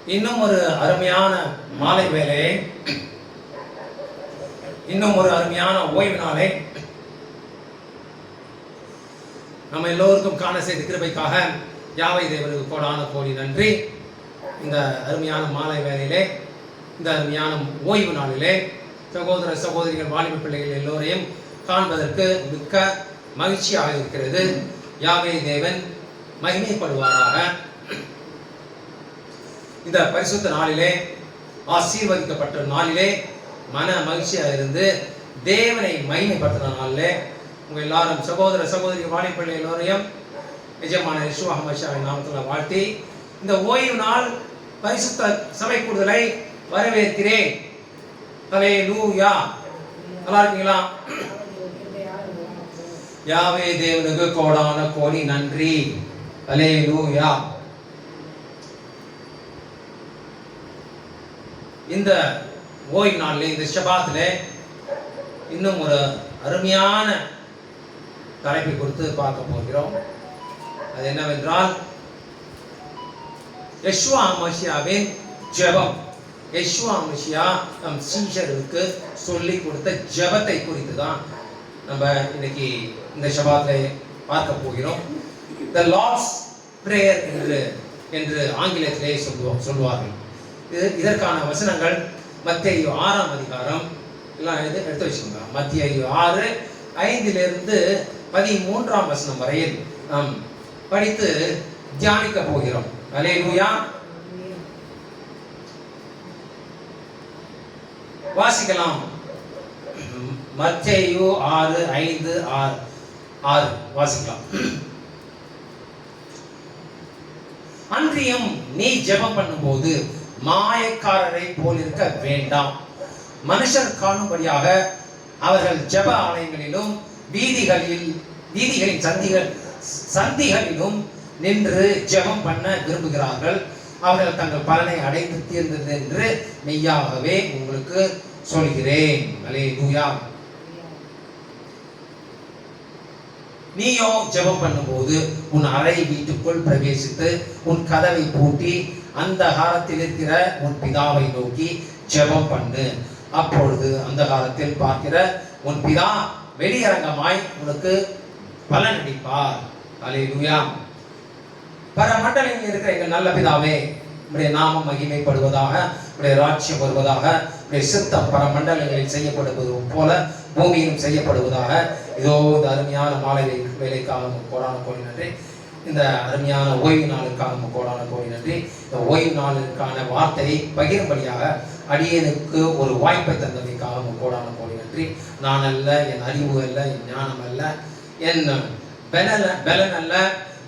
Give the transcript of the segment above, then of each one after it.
இன்னும் ஒரு அருமையான மாலை வேலையை, இன்னும் ஒரு அருமையான ஓய்வு நாளை நம்ம எல்லோருக்கும் காண செய்த கிருபைக்காக யாவை தேவனுக்கு கோடான கோடி நன்றி. இந்த அருமையான மாலை வேலையிலே, இந்த அருமையான ஓய்வு நாளிலே சகோதர சகோதரிகள் வாலிப பிள்ளைகள் எல்லோரையும் காண்பதற்கு மிக்க மகிழ்ச்சியாக இருக்கிறது. யாவே தேவன் மகிமைப்படுவாராக. இந்த பரிசுத்த நாளிலே, ஆசீர்வதிக்கப்பட்ட நாளிலே மன மகிழ்ச்சியாக இருந்து தேவனை மகிமைப்படுத்தின நாளிலே உங்கள் எல்லாரும் சகோதர சகோதரி வாலிபர்கள் எல்லோரையும் நிஜமான யெஷுவா ஹமஷாவின் நாமத்தில் வாழ்த்தி இந்த ஓய்வு நாள் பரிசுத்த சபை கூடுதலை வரவேற்கிறேன். ஹல்லேலூயா. நல்லா இருக்கீங்களா? யாவே தேவனுக்கு கோடான கோடி நன்றி. ஹல்லேலூயா. இந்த ஓய்வு நாளில், இந்த ஷபாத்திலே இன்னும் ஒரு அருமையான தலைப்பை கொடுத்து பார்க்க போகிறோம். அது என்னவென்றால் யெஷுவா மசியாவின் ஜெபம். யெஷுவா மசியா நம் சீஷர்களுக்கு சொல்லி கொடுத்த ஜெபத்தை குறித்து தான் நம்ம இன்னைக்கு இந்த ஷபாத்திலே பார்க்க போகிறோம். The Lord's Prayer என்று ஆங்கிலத்திலே சொல்வார்கள். இதற்கான வசனங்கள் மத்தேயு 6ஆம் அதிகாரம், எல்லாம் எடுத்து வச்சுக்கோங்க. மத்தேயு 6:5 13 வசனம் வரையில் நாம் படித்து தியானிக்க போகிறோம். ஹல்லேலூயா. வாசிக்கலாம். மத்தேயு 6:5-6 வாசிக்கலாம். அன்றியும் நீ ஜெபம் பண்ணும்போது மாயக்காரரை போல் இருக்க வேண்டாம். மனுஷர் காணும்படியாக அவர்கள் ஜெப ஆலயங்களிலும் வீதிகளின் சந்திகளிலும் நின்று ஜெபம் பண்ண விரும்புகிறார்கள். அவர்கள் தங்கள் பலனை அடைந்து தீர்ந்தது என்று மெய்யாகவே உங்களுக்கு சொல்கிறேன். அல்லேலூயா. நீயோ ஜெபம் பண்ணும்போது உன் அறை வீட்டுக்குள் பிரவேசித்து உன் கதவை பூட்டி அந்தகாரத்தில் இருக்கிற உன் பிதாவை நோக்கி ஜெபம் பண்ணு. அப்பொழுது அந்தகாரத்தில் பார்க்கிற உன் பிதா வெளியரங்கமாய் உனக்கு பலனளிப்பார். அல்லேலூயா. பரமண்டலத்தில் இருக்கிற எங்கள் நல்ல பிதாவே, உடைய நாமம் மகிமைப்படுவதாக, உடைய ராஜ்யம் வருவதாக, உடைய சித்தம் பரமண்டலங்களில் செய்யப்படுவது போல பூமியிலும் செய்யப்படுவதாக. இதோ இந்த அருமையான மாலை வேலைக்காக கோடான கோடி நன்றி. இந்த அருமையான ஓய்வு நாளுக்காக கோடான கோடி நன்றி. இந்த ஓய்வு நாளுக்கான வார்த்தையை பகிரும்படியாக அடியனுக்கு ஒரு வாய்ப்பை தந்தமைக்காக கோடான கோடி நன்றி. நான் அல்ல, என் அறிவு அல்ல, என் ஞானம் அல்ல, என் பலன் அல்ல,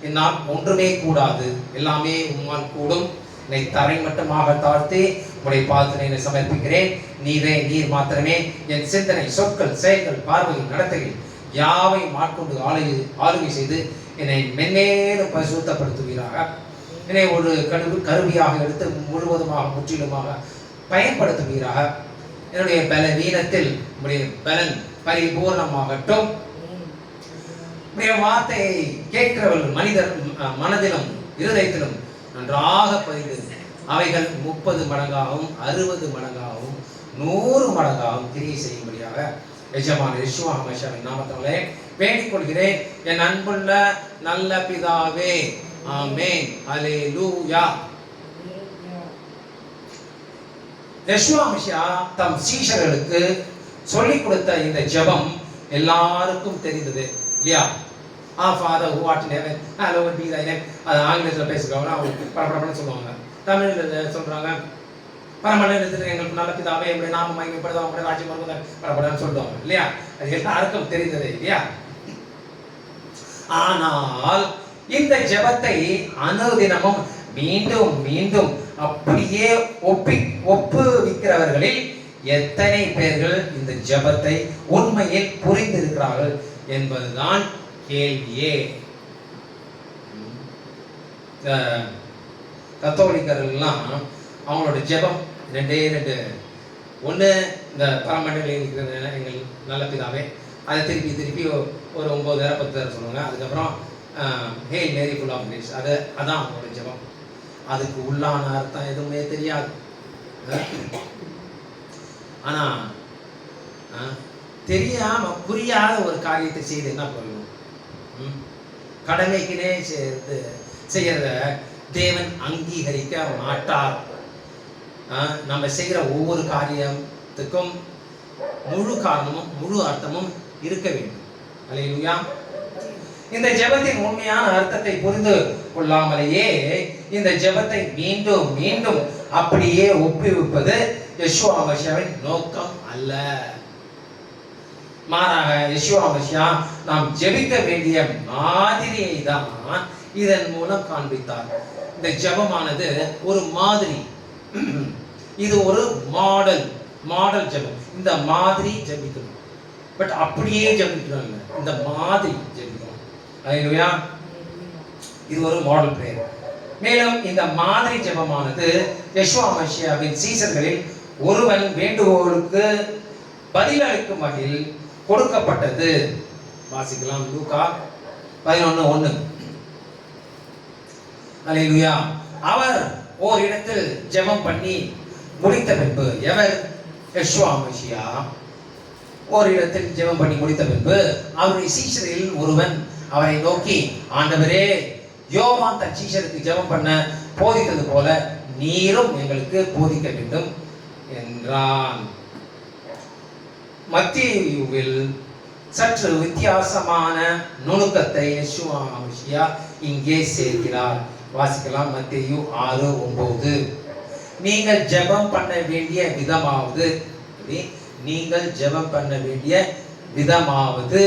என்னால் ஒன்றுமே கூடாது, எல்லாமே உம்மால் கூடும். என்னை தரை மட்டுமாக தாழ்த்தி உடைய பாதத்தினை சமர்ப்பிக்கிறேன். நீர் மாத்திரமே என் சிந்தனை, சொற்கள், செயல்கள், பார்வைகள், நடத்தைகள் யாவை மாட்கொண்டு ஆளுகை செய்து என்னை மென்மேலும் பரிசுத்தப்படுத்துவீராக. என்னை ஒரு கருவியாக எடுத்து முழுவதுமாக முற்றிலுமாக பயன்படுத்துவீராக. என்னுடைய பலவீனத்தில் உடைய பலன் பரிபூர்ணமாகட்டும். உடைய வார்த்தையை கேட்கிறவர்கள் மனதிலும் இருதயத்திலும் நன்றாக பதிந்து அவைகள் 30 மடங்காகவும் 60 மடங்காகவும் 100 மடங்காகவும் கிரியை செய்யும்படியாக எஜமான யெஷுவா ஹமஷாவின் நாமத்தினாலே வேண்டிக் கொள்கிறேன். என் அன்புள்ள நல்ல பிதாவே, ஆமென். அல்லேலூயா. யெஷுவா மசியா தம் சீஷர்களுக்கு சொல்லிக் கொடுத்த இந்த ஜெபம் எல்லாருக்கும் தெரிந்தது இல்லையா? Father who art in heaven, hallowed be thy name. அது ஆங்கிலத்தில் பேசுகிறவங்க அவங்க பரபரப்புன்னு சொல்லுவாங்க. தமிழில் சொல்றாங்க பரமண்டலத்தில் எங்களுக்கு நல்ல பிதாவே, நம்முடைய நாமம் மகிமைப்படுவதாக, நம்முடைய ராஜ்யம் வருவதாக பரபரன்னு சொல்லுவாங்க இல்லையா? அது எல்லாருக்கும் தெரிந்ததே இல்லையா? ஆனால் இந்த ஜெபத்தை அனுதினமும் மீண்டும் மீண்டும் அப்படியே ஒப்புவிக்கிறவர்களில் எத்தனை பேர்கள் இந்த ஜெபத்தை உண்மையில் புரிந்திருக்கிறார்கள் என்பதுதான் கேள்வியே. கத்தோலிக்கர்கள்லாம் அவங்களோட ஜெபம் 2 ஒன்று இந்த பரமண்டலில் இருக்கிற எங்கள் நல்ல பிதாவே, அதை திருப்பி ஒரு 9 10 சொல்லுவாங்க. அதுக்கப்புறம் ஹே மேரி ஃபுல் ஆஃப் கிரேஸ், அதான் அவங்களோட ஜெபம். அதுக்கு உள்ளான அர்த்தம் எதுவுமே தெரியாது. ஆனா தெரியாம புரியாத ஒரு காரியத்தை செய்து என்ன பண்ணணும்? கடமைக்குனே செய்யறத தேவன் அங்கீகரிக்க மாட்டார். நம்ம செய்கிற ஒவ்வொரு காரியத்துக்கும் முழு காரணமும் முழு அர்த்தமும் இருக்க வேண்டும். அல்லேலூயா. இந்த ஜெபத்தின் உண்மையான அர்த்தத்தை புரிந்து கொள்ளாமலேயே இந்த ஜெபத்தை மீண்டும் மீண்டும் அப்படியே ஒப்புவிப்பது யெஷுவா மசியாவின் நோக்கம் அல்ல. மாறாக யெஷுவா மசியா நாம் ஜெபிக்க வேண்டிய மாதிரியை தான் இதன் மூலம் காண்பித்தார். இந்த ஜெபமானது ஒரு மாதிரி, இது ஒரு மாடல் ஜெபம். இந்த மாதிரி ஜெபிக்கணும், பட் அப்படியே ஜெபிக்கணும் இல்லை, இந்த மாதிரி ஜெபிக்கணும். அல்லேலூயா. இது ஒரு மாடல் பிரேயர். மேலும் இந்த மாதிரி ஜெபமானது யெஷுவா மசியாவின் சீசர்களில் ஒருவன் வேண்டுகோளுக்கு பதிலளிக்கும் வகையில் கொடுக்கப்பட்டது. வாசிக்கலாம், லூக்கா 11:1. அல்லேலூயா. அவர் ஓர் இடத்தில் ஜெபம் பண்ணி முடித்த பின்பு, எவர்? யெஷுவா மசியா ஓர் இடத்தில் ஜெபம் பண்ணி முடித்த பின்பு அவருடைய சீஷரில் ஒருவன் அவரை நோக்கி, ஆண்டவரே, யோவான் தன் சீஷருக்கு ஜெபம் பண்ண போதித்தது போல நீரும் எங்களுக்கு போதிக்க வேண்டும் என்றான். மத்தேயுவில் சற்று வித்தியாசமான நுணுக்கத்தை யெஷுவா மசியா இங்கே சேர்க்கிறார். வாசிக்கலாம், மத்தேயு 6:9. நீங்கள் ஜெபம் பண்ண வேண்டிய விதமாவது, நீங்கள் ஜெபம் பண்ண வேண்டிய விதமாவது.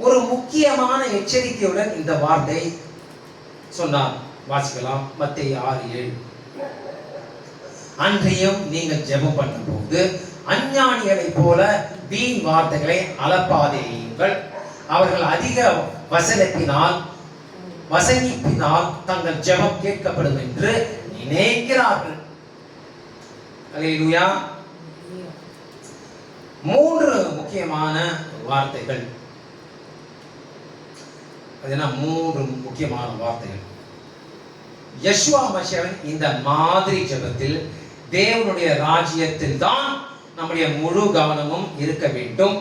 ஒரு முக்கியமான எச்சரிக்கையுடன் இந்த வார்த்தை சொன்னார். வாசிக்கலாம், மத்தேயு 6:7. அன்றியும் நீங்கள் ஜெபம் பண்ணும் போது அஞ்ஞானிகளைப் போல வீண் வார்த்தைகளை அலப்பாதேயுங்கள். அவர்கள் அதிக வசனிப்பினால் தங்கள் ஜெபம் கேட்கப்படும் என்று நினைக்கிறார்கள். அல்லேலூயா. 3 முக்கியமான வார்த்தைகள். அதுனா 3 முக்கியமான வார்த்தைகள். யெஷுவா மசியாவின் இந்த மாதிரி ஜெபத்தில் தேவனுடைய ராஜ்யத்தில் தான் நம்முடைய முழு கவனமும் இருக்க வேண்டும்.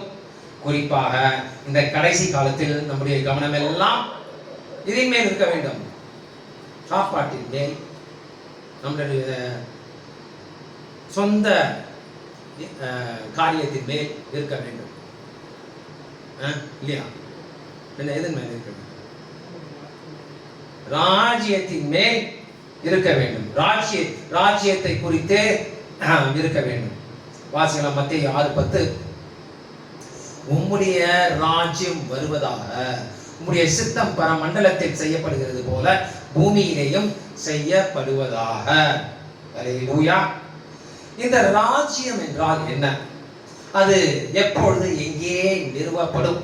குறிப்பாக இந்த கடைசி காலத்தில் நம்முடைய கவனம் எல்லாம் இதன் மேல் இருக்க வேண்டும். சாப்பாட்டின் மேல், நம்முடைய சொந்த காரியத்தின் மேல் இருக்க வேண்டும். இல்லையா? எதன் மேல் இருக்க வேண்டும்? ராஜ்யத்தின் மேல் இருக்க வேண்டும். ராஜ்யத்தை குறித்தே இருக்க வேண்டும். வாசிக்கலாம், மத்தேயு 6:10. உம்முடைய ராஜ்யம் வருவதாக, உம்முடைய சித்தம் பரமண்டலத்தில் செய்யப்படுகிறது போல பூமியிலேயும் செய்யப்படுவதாக. அல்லேலூயா. இந்த ராஜ்யம் என்றால் என்ன? அது எப்பொழுது எங்கே நிறுவப்படும்?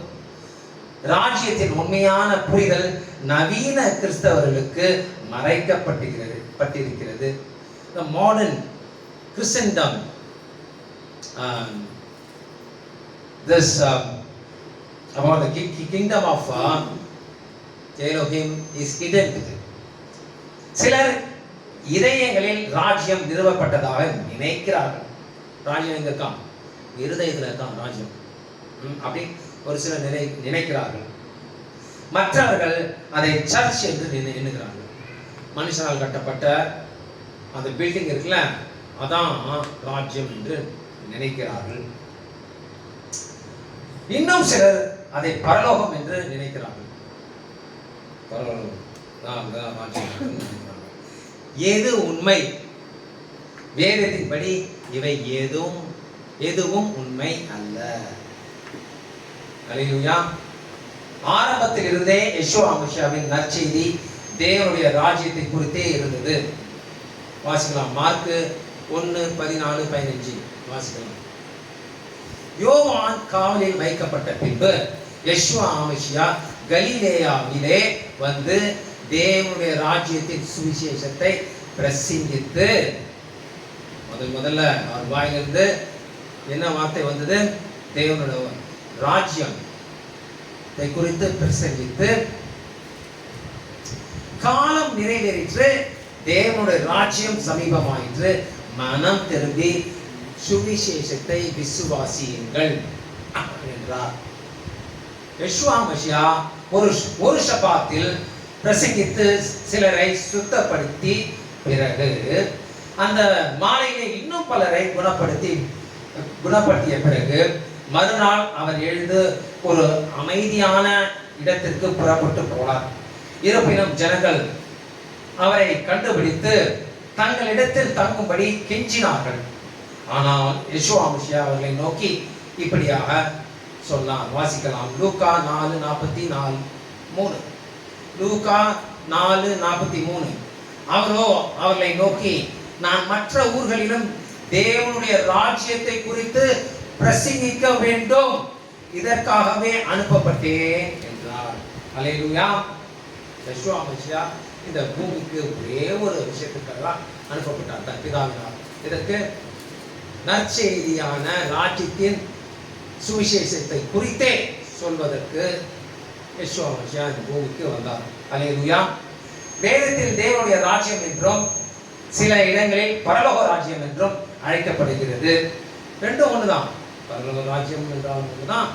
ராஜ்யத்தின் உண்மையான புரிதல் நவீன கிறிஸ்தவர்களுக்கு மறைக்கப்பட்டிருக்கிறது. The modern Christendom, this about the kingdom of Elohim is hidden with it. சிலர் இதயங்களில் ராஜ்யம் நிறுவப்பட்டதாக நினைக்கிறார்கள். ராஜ்யம் எங்க இருக்கான்? இருதயத்தில் இருக்கான் ராஜ்யம். அப்படி ஒரு சிலர் நினைக்கிறார்கள். மற்றவர்கள் அதை சர்ச் என்று எண்ணுகிறார்கள். மனுஷனால் கட்டப்பட்ட அந்த பில்டிங் இருக்குல்ல, அதான் ராஜ்யம் என்று நினைக்கிறார்கள். இன்னும் சிலர் அதை பரலோகம் என்று நினைக்கிறார்கள். பரலோகம் தான் ராஜ்யம். எது உண்மை? வேதத்தின்படி இவை எதுவும் உண்மை அல்ல. அல்லேலூயா. ஆரம்பத்தில் இருந்தே யெஷுவா மசியாவின் நற்செய்தி தேவனுடைய ராஜ்யத்தை குறித்தே இருந்தது. வாசிக்கலாம், மார்க்கு 1:14-15 வாசிக்கலாம். யோவான் காவலில் வைக்கப்பட்ட பின்பு யெஷுவா மசியா கலிலேயாவிலே வந்து தேவனுடைய ராஜ்யத்தின் சுவிசேஷத்தை பிரசங்கித்து, முதல்ல அவர் வாயிலிருந்து என்ன வார்த்தை வந்தது? தேவனுடைய ராஜ்யம் குறித்து பிரசங்கித்து, காலம் நிறைவேறிற்று, தேவனுடைய ராஜ்யம் சமீபமாயிற்று, மனம் திரும்பி சுவிசேஷத்தை விசுவாசியுங்கள் என்றார். யெஷுவா மசியா ஒரு ஷபாத்தில் பிரசங்கித்து சிலரை சுத்தப்படுத்தி பிறகு அந்த மாலையிலே இன்னும் பலரை குணப்படுத்திய பிறகு மறுநாள் அவர் எழுந்து ஒரு அமைதியான இடத்திற்கு புறப்பட்டு போனார். இருப்பினும் ஜனங்கள் அவரை கண்டுபிடித்து தங்களிடத்தில் தங்கும்படி கெஞ்சினார்கள். ஆனால் யெஷுவா மசியா அவர்களை நோக்கி இப்படியாக சொன்னார். வாசிக்கலாம். லூக்கா 4:43. லூக்கா 4:43. அவரோ அவர்களை நோக்கி, நான் மற்ற ஊர்களிலும் தேவனுடைய ராஜ்யத்தை குறித்து பிரசங்கிக்க வேண்டும், இதற்காகவே அனுப்பப்பட்டேன் என்றார். அல்லேலூயா. யெஷுவா மசியா இந்த பூமிக்கு ஒரே ஒரு விஷயத்துக்காக அனுப்பப்பட்டார் தன் பிதாவினால். இதற்கு நற்செய்தியான ராஜ்யத்தின் சுவிசேஷத்தை குறித்தே சொல்வதற்கு யெஷுவா மசியா இந்த பூமிக்கு வந்தார். அல்லேலூயா. வேதத்தில் தேவனுடைய ராஜ்யம் என்றும் சில இடங்களில் பரலோக ராஜ்யம் என்றும் அழைக்கப்படுகிறது. ரெண்டும் ஒண்ணுதான். பரலோக ராஜ்யம் என்றாலும் ஒண்ணுதான்,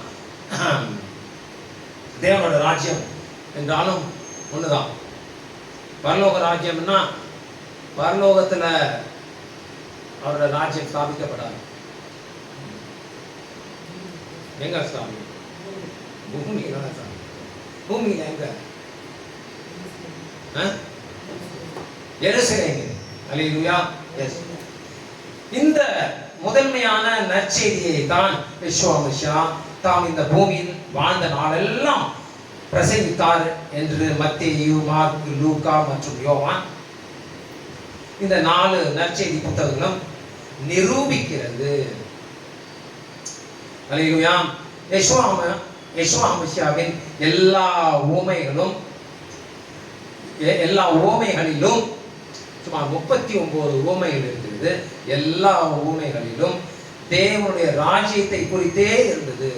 தேவனோட ராஜ்யம் என்றாலும் ஒண்ணுதான். பரலோக ராஜ்யம்னா பரலோகத்துல அவரோட ராஜ்யம் ஸ்தாபிக்கப்படாது. எங்க ஸ்தாபி? பூமியில ஸ்தாபி. பூமியில எங்க? எருசலேம். அல்லேலூயா. எஸ். இந்த முதன்மையான நற்செய்தியை தான் யெஷுவா மசியா தாம் இந்த பூமியில் வாழ்ந்த நாளெல்லாம் பிரசங்கித்தார் என்று மத்தேயு, மார்க்கு, லூக்கா மற்றும் யோவான் இந்த 4 நற்செய்தி புத்தகங்களும் நிரூபிக்கிறது. அல்லேலூயா. யெஷுவா மசியாவின் எல்லா உவமைகளிலும் சுமார் 39 உவமைகள் இருக்கிறது. எல்லா உவமைகளிலும் தேவனுடைய ராஜ்யத்தை குறித்தே இருந்தது.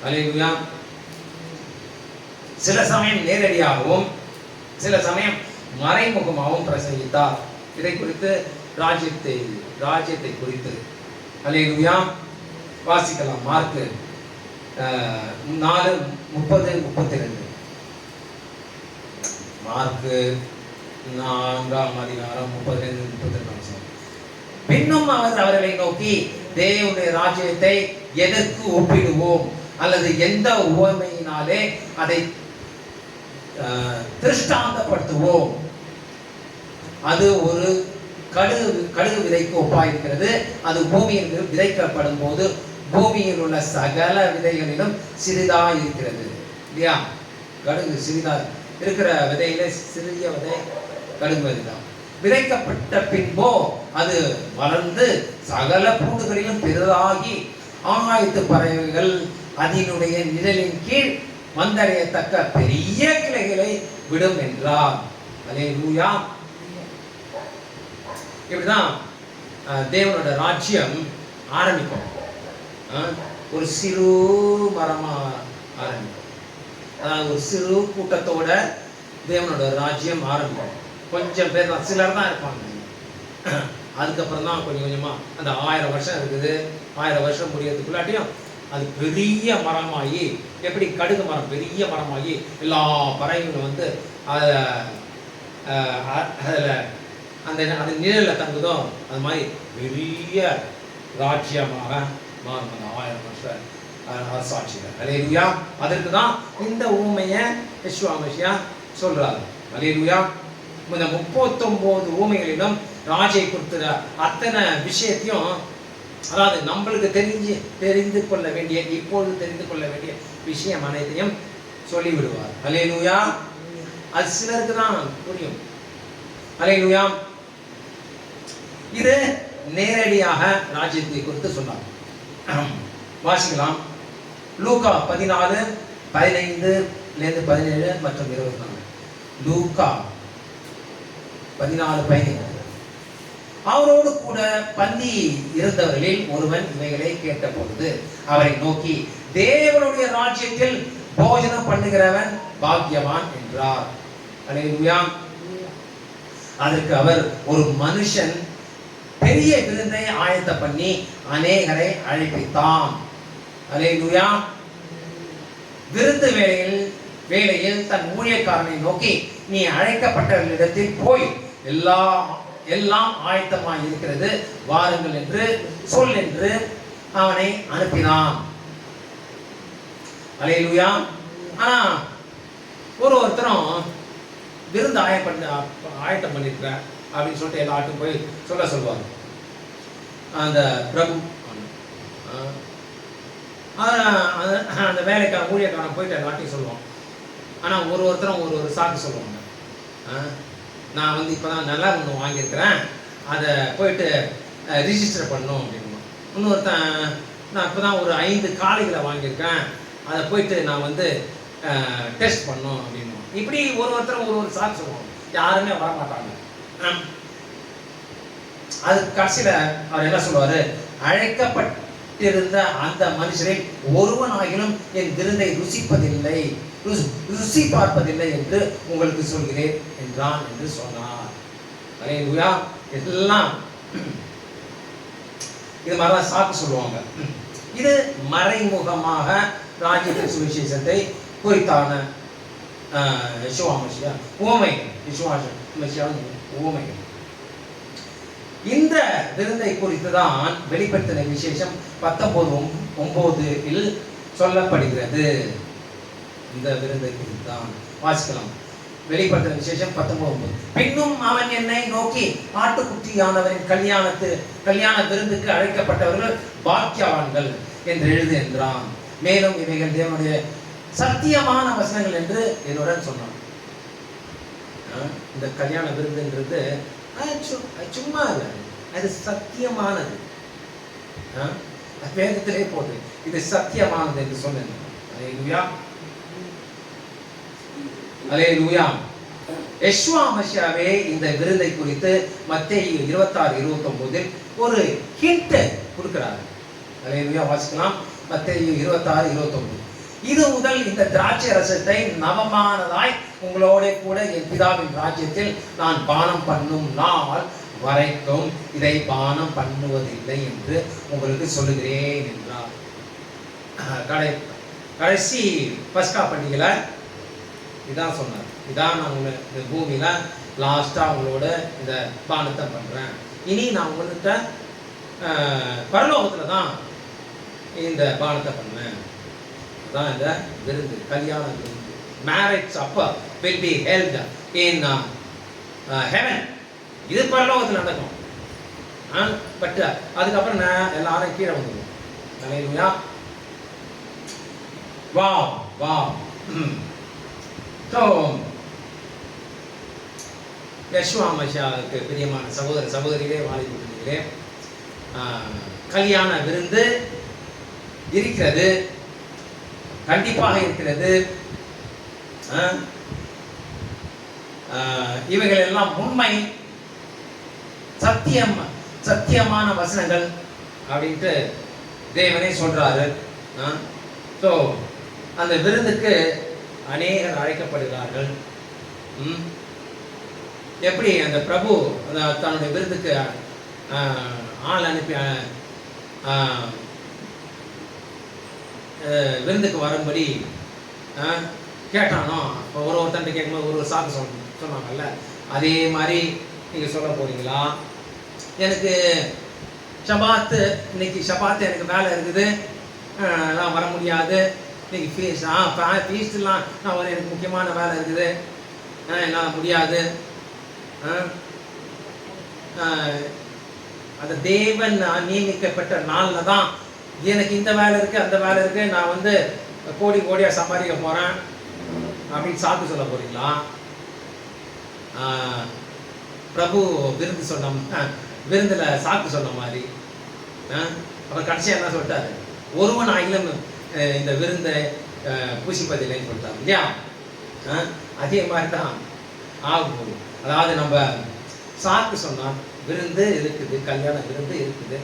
அல்லேலூயா. சில சமயம் நேரடியாகவும் சில சமயம் மறைமுகமாகவும் பிரசங்கித்தார். இதை குறித்து ராஜ்யத்தை குறித்து. அல்லேலூயா. வாசிக்கலாம். மார்க்கு 4:30-32. மார்க்கு 4:32. பின்னும் அவர் அவர்களை நோக்கி, தேவனுடைய ராஜ்யத்தை எதற்கு ஒப்பிடுவோம், அல்லது எந்த உவமையினாலே அதை திருஷ்டாந்தப்படுத்துவோம்? அது ஒரு கடுகு விதைக்கு ஒப்பாயிருக்கிறது. அது பூமியில் விதைக்கப்படும் போது பூமியில் உள்ள சகல விதைகளிலும் சிறிதா இருக்கிறது. இல்லையா? கடுகு சிறிதா இருக்கிற விதையில சிறிய விதை கடுகு விதைதான். விதைக்கப்பட்ட பின்போ அது வளர்ந்து சகல பூண்டுகளிலும் பெரிதாகி ஆகாயத்து பறவைகள் அதனுடைய நிழலின் கீழ் வந்தடையத்தக்க பெரிய கிளைகளை விடும் என்றார். அல்லேலூயா. இப்படிதான் தேவனோட ராஜ்யம் ஆரம்பிக்கும். ஒரு சிறு மரமா ஆரம்பிக்கும். அதாவது ஒரு சிறு கூட்டத்தோட தேவனோட ராஜ்யம் ஆரம்பிக்கும். கொஞ்சம் பேர் தான், சிலர் தான் இருப்பாங்க. அதுக்கப்புறம் தான் கொஞ்சம் கொஞ்சமா அந்த 1000 வருஷம் இருக்குது. 1000 வருஷம் முடியறதுக்குள்ளாட்டியும் அது பெரிய மரமாகி, எப்படி கடுகு மரம் பெரிய மரமாகி எல்லா பறவைகளும் வந்து அதில் அந்த நிழலில் தங்குதோ அது மாதிரி பெரிய ராஜ்யமாக மாறும் அந்த 1000 வருஷ அரசாட்சிகள். அல்லேலூயா. அதற்கு தான் இந்த ஊமையை யெஷுவா மசியா சொல்றாரு. அல்லேலூயா. இந்த 39 ஊமைகளிலும் ராஜை கொடுத்துற அத்தனை விஷயத்தையும், அதாவது நம்மளுக்கு தெரிந்து கொள்ள வேண்டிய, இப்பொழுது தெரிந்து கொள்ள வேண்டிய விஷயம் அனைத்தையும் சொல்லிவிடுவார். அல்லேலூயா. அது சிலருக்கு தான் புரியும். அல்லேலூயா. இது நேரடியாக ராஜ்யத்தை குறித்து சொன்னார். வாசிக்கலாம். லூக்கா 14:15-17 மற்றும் 24. லூக்கா 14:15. அவரோடு கூட பந்தி இருந்தவர்களில் ஒருவன் இவைகளை கேட்டபொழுது அவரை நோக்கி, தேவனுடைய ராஜ்யத்தில் போஜனம் பண்ணுகிறவன் பாக்கியவான் என்றார். அல்லேலூயா. அதற்கு அவர், ஒரு மனுஷன் பெரிய விருந்தை ஆயத்த பண்ணி அநேகரை அழைப்பித்தான். அல்லேலூயா. விருந்து வேளையில் தன் ஊழியக்காரனை நோக்கி, நீ அழைக்கப்பட்டவர்களிடத்தில் போய் எல்லாம் ஆயத்தமாய் இருக்கிறது, வாருங்கள் என்று சொல் என்று அவனை அனுப்பினான். அல்லேலூயா. ஆனா ஒருத்தரும் விருந்து ஆயத்தம் பண்ணிருக்க அப்படின்னு சொல்லிட்டு எல்லாருக்கும் போய் சொல்லுவாங்க. அந்த பிரபு அந்த வேலைக்கான ஊழியக்காரன் போயிட்டு எல்லாத்தையும் சொல்லுவான். ஆனா ஒருத்தரும் ஒரு சாக்கு சொல்லுவாங்க. நான் இப்பதான் நல்லா ஒன்று வாங்கியிருக்கிறேன், அதை போயிட்டு ரிஜிஸ்டர் பண்ணணும் அப்படின்னு. இன்னொருத்தன், நான் இப்பதான் ஒரு 5 காளைகளை வாங்கியிருக்கேன், அதை போயிட்டு நான் டெஸ்ட் பண்ணணும் அப்படின்னு. இப்படி ஒருத்தரும் ஒரு சாக்கு சொல்லுவாங்க. யாருமே வரமாட்டாங்க. அது கடைசியில அவர் என்ன சொல்லுவாரு, அழைக்கப்பட்டிருந்த அந்த மனுஷரை ஒருவனாகிலும் என் விருந்தை ருசி பார்ப்பதில்லை என்று உங்களுக்கு சொல்கிறேன் என்றான் என்று சொன்னார். அல்லேலூயா. எல்லாம் இது மாதிரிதான் சாக்கு சொல்லுவாங்க. இது மறைமுகமாக ராஜ்யத்தின் சுவிசேஷத்தை குறித்தான யெஷுவா மசியா உவமைகள். யெஷுவா மசியாவின் உவமைகள். இந்த விருந்தை குறித்து தான் வெளிப்படுத்தின விசேஷம் 19:9 சொல்லப்படுகிறது. இந்த விருந்தை குறித்து தான் வாசிக்கலாம். வெளிப்படுத்தின விசேஷம் 19:9. பின்னும் அவன் என்னை நோக்கி, ஆட்டுக்குட்டியானவரின் கல்யாண விருந்துக்கு அழைக்கப்பட்டவர்கள் பாக்கியவான்கள் என்று எழுது என்றான். மேலும் இவைகள் தேவனுடைய சத்தியமான வசனங்கள் என்று என்னுடன் சொன்னான். இந்த கல்யாண விருந்துன்றது சும்மா இல்லை, அது சத்தியமானது. வேதத்திலே போட்டு இது சத்தியமானது என்று சொன்னேன். அல்லேலூயா. அல்லேலூயா. யெஷுவா மசியாவே இந்த விருந்தை குறித்து மத்தேயு 26:29 ஒரு ஹிண்ட் கொடுக்கிறார். அல்லேலூயா. வாசிக்கலாம். மத்தேயு 26:29. இது முதல் இந்த திராட்சை ரசத்தை நவமானதாய் உங்களோட கூட என் பிதாவின் ராஜ்யத்தில் நான் பானம் பண்ணும் நாள் வரைக்கும் இதை பானம் பண்ணுவதில்லை என்று உங்களுக்கு சொல்லுகிறேன் என்றார். கடைசி பஸ்கா பண்டிகையில இதான் சொன்னார். இதான் நான் இந்த பூமியில லாஸ்டா உங்களோட இந்த பானத்தை பண்றேன். இனி நான் உங்கள்கிட்ட பரலோகத்துல தான் இந்த பானத்தை பண்ணுவேன். தான் இந்த விருந்து, கல்யாண விருந்து. Marriage supper will be held in heaven. இது பரலோகத்தில் நடக்கும். பட் அதுக்கப்புறம் நான் எல்லாரும் கீழே வந்துடுவோம். Hallelujah. Wow wow. So Yeshua மசியாவுக்கு பிரியமான சகோதர சகோதரிகளே, வாலிபர்களே, கல்யாண விருந்து இருக்கிறது, கண்டிப்பாக இருக்கிறது. இவைகள் எல்லாம் உண்மை, சத்தியமான வசனங்கள் அப்படின்ட்டு தேவனே சொல்றாரு. ஸோ அந்த விருந்துக்கு அநேகர் அழைக்கப்படுகிறார்கள். எப்படி அந்த பிரபு தன்னுடைய விருந்துக்கு ஆள் அனுப்பி விருந்துக்கு வரும்படி கேட்டானோ, ஒருத்தன் கேட்கும்போது ஒரு சாக்கு சொன்னாங்கல்ல, அதே மாதிரி நீங்கள் சொல்ல போறீங்களா? எனக்கு இன்னைக்கு ஷபாத்து எனக்கு வேலை இருக்குது, நான் வர முடியாது. இன்னைக்கு ஃபீஸ்லாம் எனக்கு முக்கியமான வேலை இருக்குது, என்னால் முடியாது. அந்த தேவன் நியமிக்கப்பட்ட நாளில் தான் எனக்கு இந்த வேலை இருக்குது, அந்த வேலை இருக்குது, நான் கோடியாக சம்பாதிக்க போகிறேன் அப்படின்னு சாக்கு சொல்ல போறீங்களா? பிரபு விருந்தில் சாக்கு சொன்ன மாதிரி அப்புறம் கடைசியாக என்ன சொல்லிட்டாரு, ஒருவன் ஆகிலும் இந்த விருந்தை பூசிப்பதில்லைன்னு சொல்லிட்டாரு இல்லையா? அதே மாதிரி தான் ஆகும். அதாவது நம்ம சாக்கு சொன்னால் விருந்து இருக்குது, கல்யாண விருந்து இருக்குது,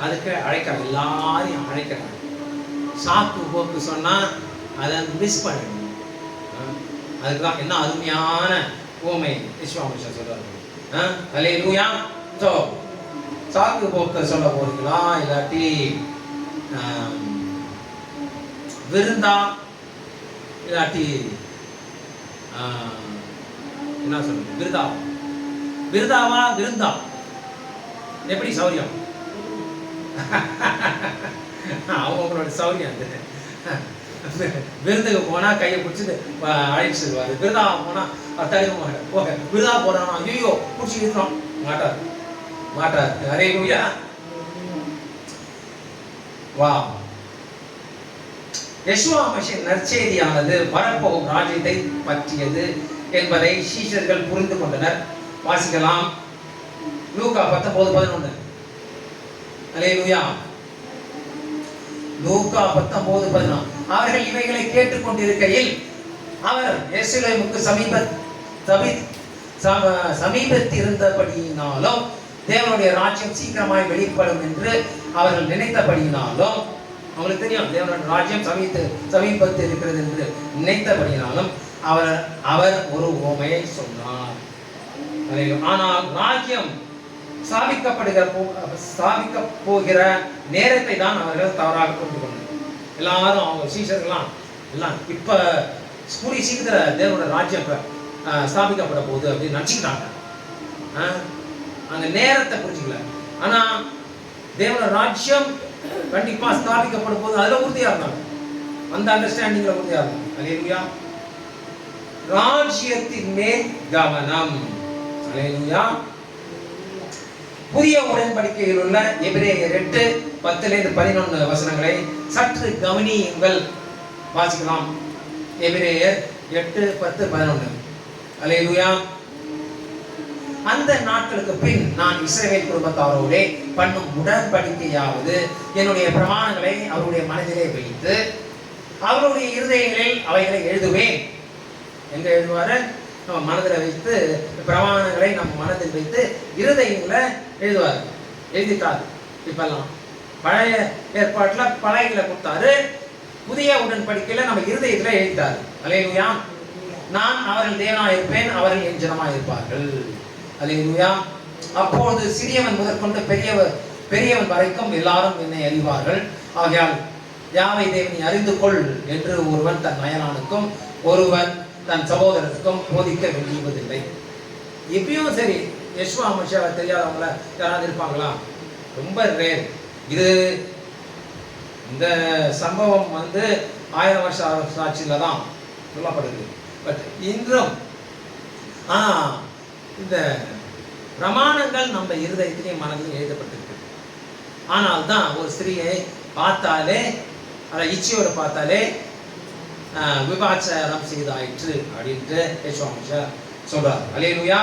அதுக்கு அழைக்கிறாங்க, எல்லாரையும் அழைக்கிறாங்க. சாக்கு போக்கு சொன்னால் அதை மிஸ் பண்ணிடணும். அதுக்கு தான் என்ன அருமையான ஓமை யெஷுவா மசியா சொல்றாரு. அல்லேலூயா. சோ சாக்கு போக்க சொல்ல போறீங்களா, இல்லாட்டி விருந்தா, இல்லாட்டி என்ன சொல்றது, விருதாவா விருந்தா, எப்படி சௌரியம்? அவங்களோட சௌரியம் அது. விருந்துக்கு போனா கையை பிடிச்சிட்டு அழைச்சு சொல்லுவாரு. விருதா போனா தடுக்க மாட்டார். ஓகே விருதா போறானா, ஐயோ பிடிச்சி இருக்கிறோம் மாட்டார். ஹல்லேலூயா. வா. யெஷுவா மஸீஹ் நற்செய்தியானது வரப்போகும் ராஜ்யத்தை பற்றியது என்பதை சீஷர்கள் புரிந்து கொண்டனர். வாசிக்கலாம் லூக்கா 19:11. ஹல்லேலூயா. லூக்கா 19:11. அவர்கள் இவைகளை கேட்டுக்கொண்டிருக்கையில் அவர் எருசலேமுக்கு சமீபத்திருந்தபடியினாலும் தேவனுடைய ராஜ்யம் சீக்கிரமாய் வெளிப்படும் என்று அவர்கள் நினைத்தபடியினாலும், அவங்களுக்கு தெரியும் தேவனுடைய ராஜ்யம் சமீபத்தில் இருக்கிறது என்று நினைத்தபடியினாலும் அவர் ஒரு உவமையை சொன்னார். ஆனால் ராஜ்யம் ஸ்தாபிக்க போகிற நேரத்தை தான் அவர்கள் தவறாக புரிந்து கொண்டனர். எல்லாரும் அவங்க சீஷர்கள்லாம் எல்லாம் இப்ப கூடிய சீக்கிரம் தேவனோட ராஜ்யம் ஸ்தாபிக்கப்பட போகுது அப்படின்னு நினைச்சுக்கிட்டாங்க. அந்த நேரத்தை புரிஞ்சுக்கல. ஆனா தேவனோட ராஜ்யம் கண்டிப்பா ஸ்தாபிக்கப்பட போகுது, அதுல உறுதியா இருந்தாங்க. அந்த அண்டர்ஸ்டாண்டிங்ல உறுதியா இருந்தாங்க. அல்லேலூயா. ராஜ்யத்தின் மேல் கவனம். அல்லேலூயா. புதிய உடன்படிக்கையில் உள்ள எபிரேயர் 8:10-11 வசனங்களை சற்று கவனியுங்கள். வாசிக்கலாம். எபிரேயர் 8:10-11. அல்லேலூயா. அந்த நாட்களுக்கு பின் நான் இஸ்ரவேல் குடும்பத்தாரோடே பண்ணும் உடன்படிக்கையாவது என்னுடைய பிரமாணங்களை அவருடைய மனதிலே வைத்து அவருடைய இருதயங்களில் அவைகளை எழுதுவேன். எங்க எழுதுவாரு? நம்ம மனதில் வைத்து பிரமாணங்களை நம்ம மனதில் வைத்து இருதயங்களை எழுதுவார். எழுதிட்டாரு. இப்பெல்லாம் பழைய ஏற்பாட்டுல பழையங்களை கொடுத்தாரு, புதிய உடன்படிக்கையில நம்ம இருதயத்துல எழுதிட்டாரு. அல்லேலூயா. நான் அவர்கள் தேவனாய் இருப்பேன், அவர்கள் என் ஜனமாய் இருப்பார்கள். அல்லேலூயா. அப்பொழுது சிறியவன் முதற்கொண்டு பெரியவன் வரைக்கும் எல்லாரும் என்னை அறிவார்கள். ஆகையால் யாவை தேவனை அறிந்து கொள் என்று ஒருவன் தன் அயலானுக்கும் ஒருவன் தன் சகோதரனுக்கும் போதிக்க வேண்டியதில்லை. இப்பயும் சரி, யெஷுவா மஸீஹ் தெரியாதவங்கள யாராவது இருப்பாங்களா? ரொம்ப ரேர். இது இந்த சம்பவம் 1000 வருஷ சாட்சியில தான் சொல்லப்படுது. பட் இன்றும் இந்த பிரமாணங்கள் நம்ம இருதயத்திலேயே மனதில் எழுதப்பட்டிருக்கு. ஆனால் தான் ஒரு ஸ்திரீயை பார்த்தாலே, அதை இச்சையோடு பார்த்தாலே விபாச்சாரம் செய்தாயிற்று அப்படின்ட்டு யெஷுவா மஸீஹ் சொல்றார். அல்லேலூயா.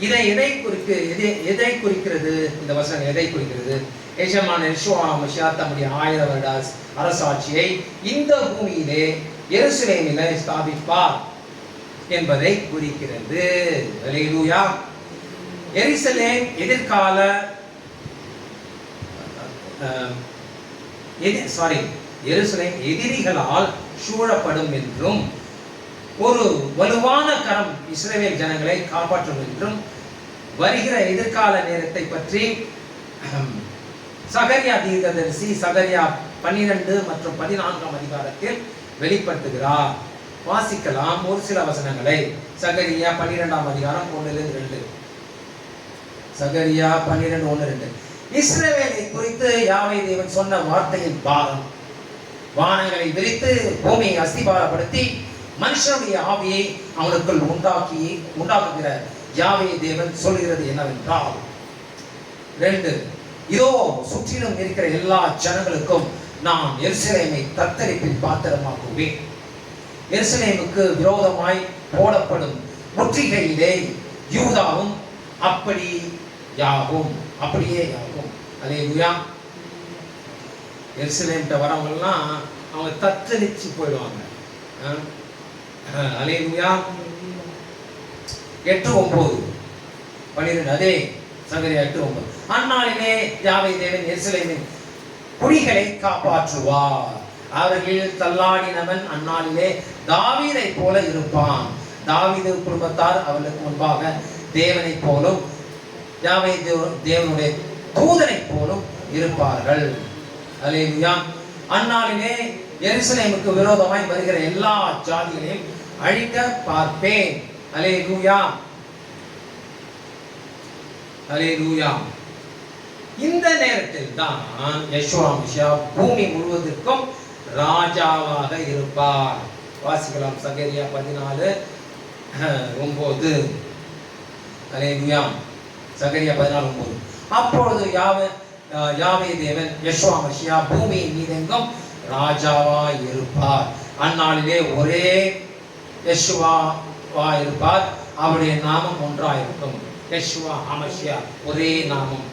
எதை குறிக்கிறது இந்த வசனம்? எதை குறிக்கிறது? எஜமான் யெஷுவா மஸீஹ் தம்முடைய 1000 வருட அரசாட்சியை இந்த பூமியிலே எருசலேமிலே ஸ்தாபிப்பார் என்பதை குறிக்கிறது. அல்லேலூயா. எருசலேம் எதிர்கால எருசலேம் எதிரிகளால் சூழப்படும் என்றும் ஒரு வலுவான கரம் இஸ்ரவேல் ஜனங்களை காப்பாற்றும் என்றும் வருகிற எதிர்கால நேரத்தை பற்றி சகரியா தீர்க்கதரிசி சகரியா 12 மற்றும் 14 அதிகாரத்தில் வெளிப்படுத்துகிறார். வாசிக்கலாம் ஒரு சில வசனங்களை. சகரியா 12 அதிகாரம் 1-2. சகரியா 12:1-2. இஸ்ரவேலை குறித்து யாவை தேவன் சொன்ன வார்த்தையின் பாகம், வானங்களை விரித்து பூமியை அஸ்திபாரப்படுத்தி மனுஷனுடைய ஆவியை அவனுக்குள் உண்டாக்குகிற யாவை தேவன் சொல்கிறது என்னவென்றால் 2. இதோ சுற்றிலும் இருக்கிற எல்லா ஜனங்களுக்கும் நான் எருசலேமை தத்தரிப்பின் பாத்திரமாக்குவேன். எருசலேமுக்கு விரோதமாய் போடப்படும் முற்றுகையிலே யூதாவும் அப்படியே யாகும். அல்லேலூயா. எருசலேம்கிட்ட வரவங்கெல்லாம் அவங்க தத்தளிச்சு போயிடுவாங்க. அல்லேலூயா. 8:9-12. அதே சகரியா 8:9. அந்நாளிலே யாவை தேவன் எருசலேமின் குடிகளை காப்பாற்றுவார். அவர்கள் தள்ளாடினவன் அந்நாளிலே தாவீதை போல இருப்பான். தாவீது குடும்பத்தார் அவர்களுக்கு முன்பாக தேவனை போலும் யாவே தேவனுடைய தூதனை போலும் இருப்பார்கள். அல்லேலூயா. அந்நாளிலே எருசலேமுக்கு விரோதமாய் வருகிற எல்லா ஜாதிகளையும் அழிக்க பார்ப்பேன். அல்லேலூயா, அல்லேலூயா. இந்த நேரத்தில் தான் யெஷுவா மசியா பூமி முழுவதற்கும் ராஜாவாக இருப்பார். வாசிக்கலாம் சகரியா 14:9. அல்லேலூயா. சகரியா 14:9. அப்பொழுது யாவே தேவன் யெஷுவா மசியா பூமியின் மீதெங்கும் ராஜாவாய் இருப்பார். அந்நாளிலே ஒரே யெஷுவா இருப்பார். அவருடைய நாமம் ஒன்றாயிருக்கும். யெஷுவா அமசியா ஒரே நாமம்.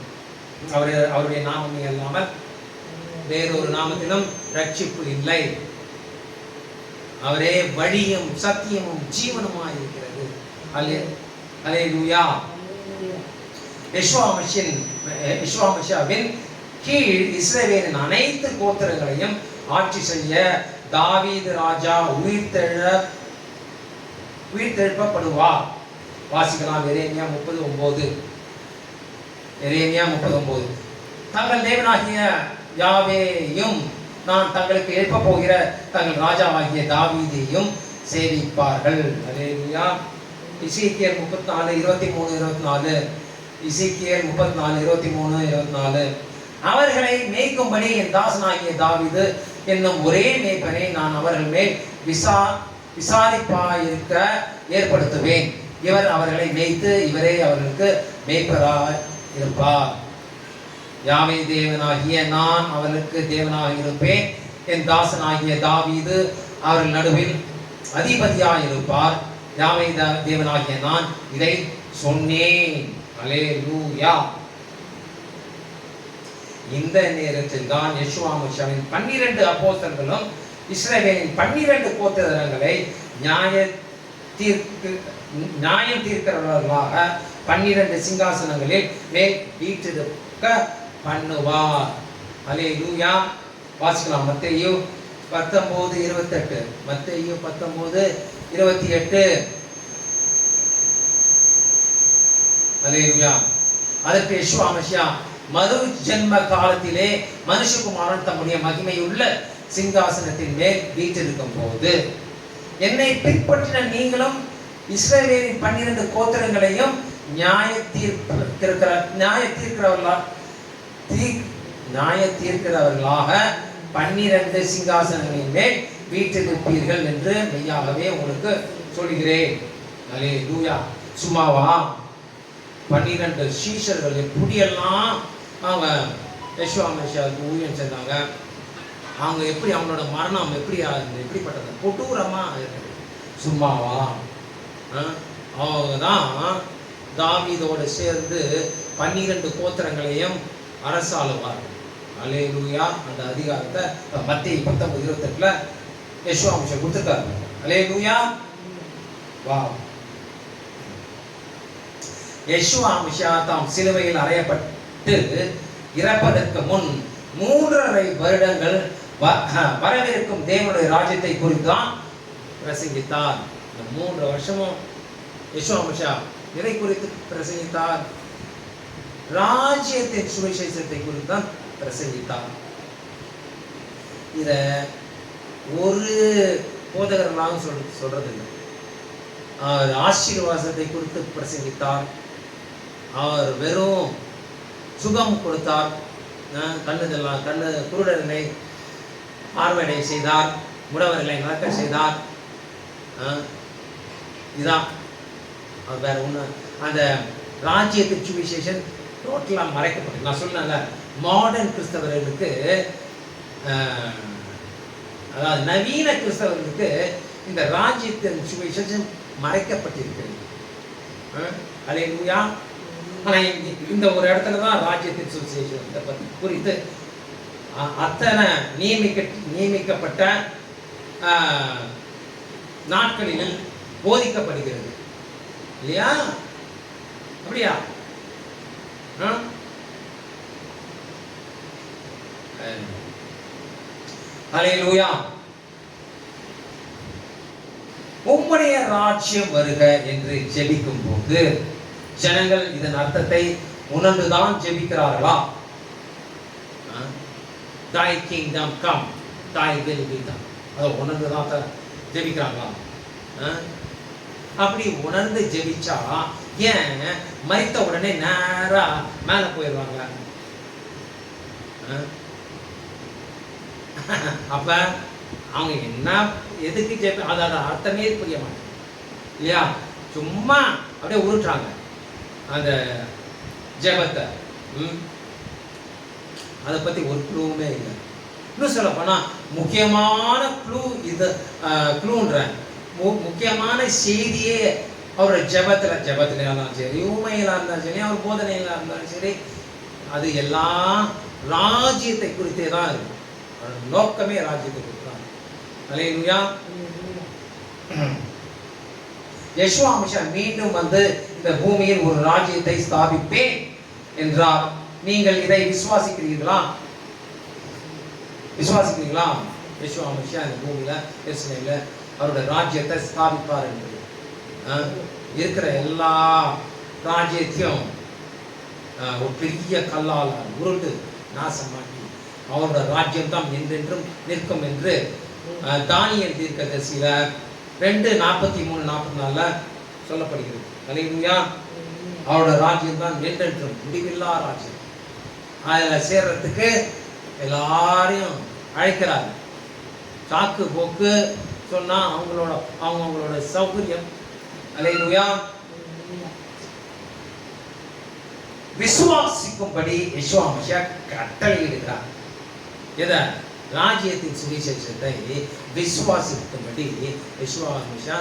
அவருடைய நாமம் இல்லாமல் வேறொரு நாமத்திலும் ரட்சிப்பு இல்லை. அவரே வழியும் சத்தியமும் ஜீவனுமாய் இருக்கிறது. அல்லேலூயா. யெஷுவா மசியாவின் கீழ் இஸ்ரவேலின் அனைத்து கோத்திரங்களையும் ஆட்சி செய்ய தாவீது ராஜா உயிர்த்தெழுப்பப்படுவார். வாசிக்கலாம் எரேமியா 30:9. எரேமியா 30:9. தங்கள் தேவனாகிய யாவேயும் நான் தங்களுக்கு எழுப்ப போகிற தங்கள் ராஜாவாகிய தாவீதையும் சேவிப்பார்கள். அல்லேலூயா. எசேக்கியேல் 34:23-24. எசேக்கியேல் 34:23-24. அவர்களை மேய்க்கும்படி என் தாசனாகிய தாவீது என்னும் ஒரே மேய்ப்பனை நான் அவர்கள் மேல் விசாரிப்பாயிருக்க ஏற்படுத்துவேன். இவர் அவர்களை மேய்த்து இவரே அவர்களுக்கு மேய்ப்பராய் இருப்பார். யாவே தேவனாகிய நான் அவர்களுக்கு தேவனாக இருப்பேன். என் தாசனாகிய தாவீது அவர்கள் நடுவில் அதிபதியாய் இருப்பார். யாவே தேவனாகிய நான் இதை சொன்னேன். அல்லேலூயா. இந்த நேரத்தில் தான் யெஷுவா மசியாவின் 12 அப்போஸ்தலர்களும் இஸ்ரவேலின் 12 கோத்திரங்களை நியாயம் தீர்க்கிறவர்களாக 12 சிங்காசனங்களில் மேல் வீற்றிருக்க பண்ணுவார். அல்லேலூயா. வாசிக்கலாம் மத்தேயு 19:28. மத்தேயு 19:28. அல்லேலூயா. அதற்கு யெஷுவா மசியா மறு ஜென்ம காலத்திலே மனுஷகுமாரன் தம்முடைய மகிமையுள்ள சிங்காசனத்தின் மேல் வீற்றிருக்கும் போது என்னை பின்பற்றின நீங்களும் இஸ்ரவேலின் 12 கோத்திரங்களையும் நியாய தீர்க்கிறவர்களாக 12 சிங்காசனங்களின் மேல் வீற்றிருப்பீர்கள் என்று மெய்யாகவே உங்களுக்கு சொல்கிறேன். அல்லேலூயா. சும்மாவா? 12 சீஷர்கள் எப்படியெல்லாம் அவங்க யெஷுவா மசியாவுக்கு ஊழியம் செஞ்சாங்க. அவங்க எப்படி அவங்களோட மரணம் எப்படிப்பட்டது? கொடூரமா இருக்குது. சும்மாவா? அவங்க தான் தாவீதோடு சேர்ந்து 12 கோத்திரங்களையும் அரசாளுவார். அல்லேலூயா. அந்த அதிகாரத்தை மத்தேயு 19:28 யெஷுவா மசியா கொடுத்துருக்காரு. அல்லேலூயா. வா. யெஷுவா மசியா தாம் சிலுவையில் அறையப்பட்டு இறப்பதற்கு முன் 3.5 வருடங்கள் வரவிருக்கும் தேவனுடைய ராஜ்யத்தை குறித்தான் பிரசங்கித்தார். இந்த 3 வருஷமும் யெஷுவா மசியா எதை குறித்து பிரசங்கித்தார்? ராஜ்யத்தின் சுவிசேஷத்தை குறித்து தான் பிரசங்கித்தார். இத ஒரு போதகர்களாக சொல்றதில்லை. அவர் ஆசீர்வாதத்தை குறித்து பிரசங்கித்தார். அவர் வெறும் சுகம் கொடுத்தார். கண்ணு குருடர்களை பார்வையடை செய்தார். முடவர்களை நடக்க செய்தார். இதான் வேற ஒண்ணு. அந்த ராஜ்யத்தின் சுவிசேஷன் டோட்டலாக மறைக்கப்பட்டது. நான் சொன்னேன்ல, மாடர்ன் கிறிஸ்தவர்களுக்கு அதாவது நவீன கிறிஸ்தவர்களுக்கு இந்த ராஜ்யத்தின் சுவிசேஷம் மறைக்கப்பட்டிருக்கிறது. அல்லேலூயா. ஆனால் இந்த ஒரு இடத்துல தான் ராஜ்யத்தின் சுவிசேஷத்தை பற்றி குறித்து அத்தனை நியமிக்கப்பட்ட நாட்களில் போதிக்கப்படுகிறது இல்லையா? அப்படியா? அல்லேலூயா. உம்முடைய ராஜ்யம் வருக என்று ஜெபிக்கும் போது ஜனங்கள் இதன் அர்த்தத்தை உணர்ந்துதான் ஜெபிக்கிறார்களா? Thy kingdom come, thy will be done. அதை உணர்ந்துதான் ஜெபிக்கிறாங்களா? அப்படி உணர்ந்து ஜெபிச்சா ஏன் மரித்த உடனே நேரா மேல போயிடுவாங்க? அப்ப அவங்க என்ன எதுக்கு ஜெபி அதோட அர்த்தமே புரிய மாட்டேன் இல்லையா? சும்மா அப்படியே உருட்டுறாங்க அந்த ஜெபத்தை. அதை பத்தி ஒரு க்ளூவுமே இல்லை. இன்னும் சொல்ல போனா முக்கியமான க்ளூ இது க்ளூன்ற முக்கியமான செய்தியே அவரோட ஜெபத்துல இருந்தாலும் சரி, ஊமையில இருந்தாலும் சரி, அவர் போதனையில இருந்தாலும் சரி, அது எல்லாம் ராஜ்யத்தை குறித்தே தான் இருக்கும். நோக்கமே ராஜ்யத்தை குறித்து தான். அல்லேலூயா. யெஷுவா மஸியா மீண்டும் வந்து இந்த பூமியில் ஒரு ராஜ்யத்தை ஸ்தாபிப்பேன் என்றார். நீங்கள் இதை விசுவாசிக்கிறீர்களா? யெஷுவா மஸியா இந்த பூமியில எருசலேம்ல அவருடைய ராஜ்யத்தை ஸ்தாபிப்பார் என்று. இருக்கிற எல்லா ராஜ்யத்தையும் ஒரு பெரிய கல்லால் உருட்டு நாசமாக்கி அவரோட ராஜ்யம் தான் என்றென்றும் நிற்கும் என்று தானியேல் தீர்க்கதரிசியில 2:43-44 சொல்லப்படுகிறது. அல்லேலூயா. அவரோட ராஜ்யம் தான் என்றென்றும் முடிவில்லா ராஜ்யம். அதில் சேர்றதுக்கு எல்லாரையும் அழைக்கிறார். சாக்கு போக்கு சொன்னா அவங்களோட சௌகரியம். அல்லேலூயா. விசுவாசிக்கும்படி யெஷுவா மஸியா கட்டளையிடுகிறார். எதை? ராஜ்யத்தின் சுவிசேஷத்தை விசுவாசிக்கும்படி யெஷுவா மஸியா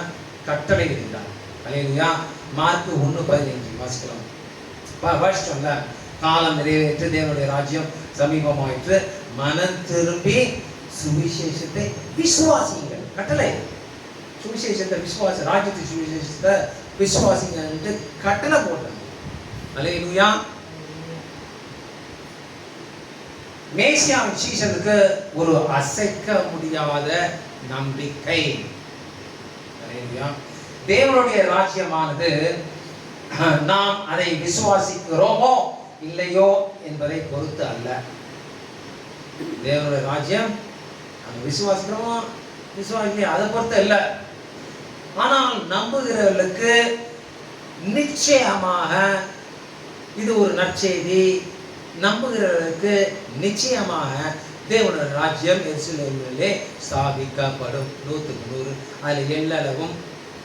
கட்டளையிடுகிறார். அல்லேலூயா. மார்க் 1:15 வாசிக்கலாம். வருஷம்ல காலம் நிறைவேற்று, தேவனுடைய ராஜ்யம் சமீபமாயிற்று, மனம் திரும்பி சுவிசேஷத்தை விசுவாசிங்கள். கட்டளை. சுவிசேஷத்தை விசுவாச ராஜ்யத்தின் சுவிசேஷத்தை விசுவாசிங்க என்று கட்டளை போட்டாங்க. அல்லேலூயா. மேசியாவின் சீஷனுக்கு ஒரு அசைக்க முடியாத நம்பிக்கை. அல்லேலூயா. தேவனுடைய ராஜ்யமானது நாம் அதை விசுவாசிக்கிறோமோ இல்லையோ என்பதை பொறுத்து அல்ல. தேவனுடைய ராஜ்யம் விசுவாசிக்கிறோமோ விசுவாசிக்கலையோ அதை பொறுத்து இல்ல. ஆனால் நம்புகிறவர்களுக்கு நிச்சயமாக இது ஒரு நற்செய்தி. நம்புகிறவர்களுக்கு நிச்சயமாக தேவனுடைய ராஜ்யம் எருசலேமிலே ஸ்தாபிக்கப்படும். 100க்கு 100. அதில் எல்லளவும்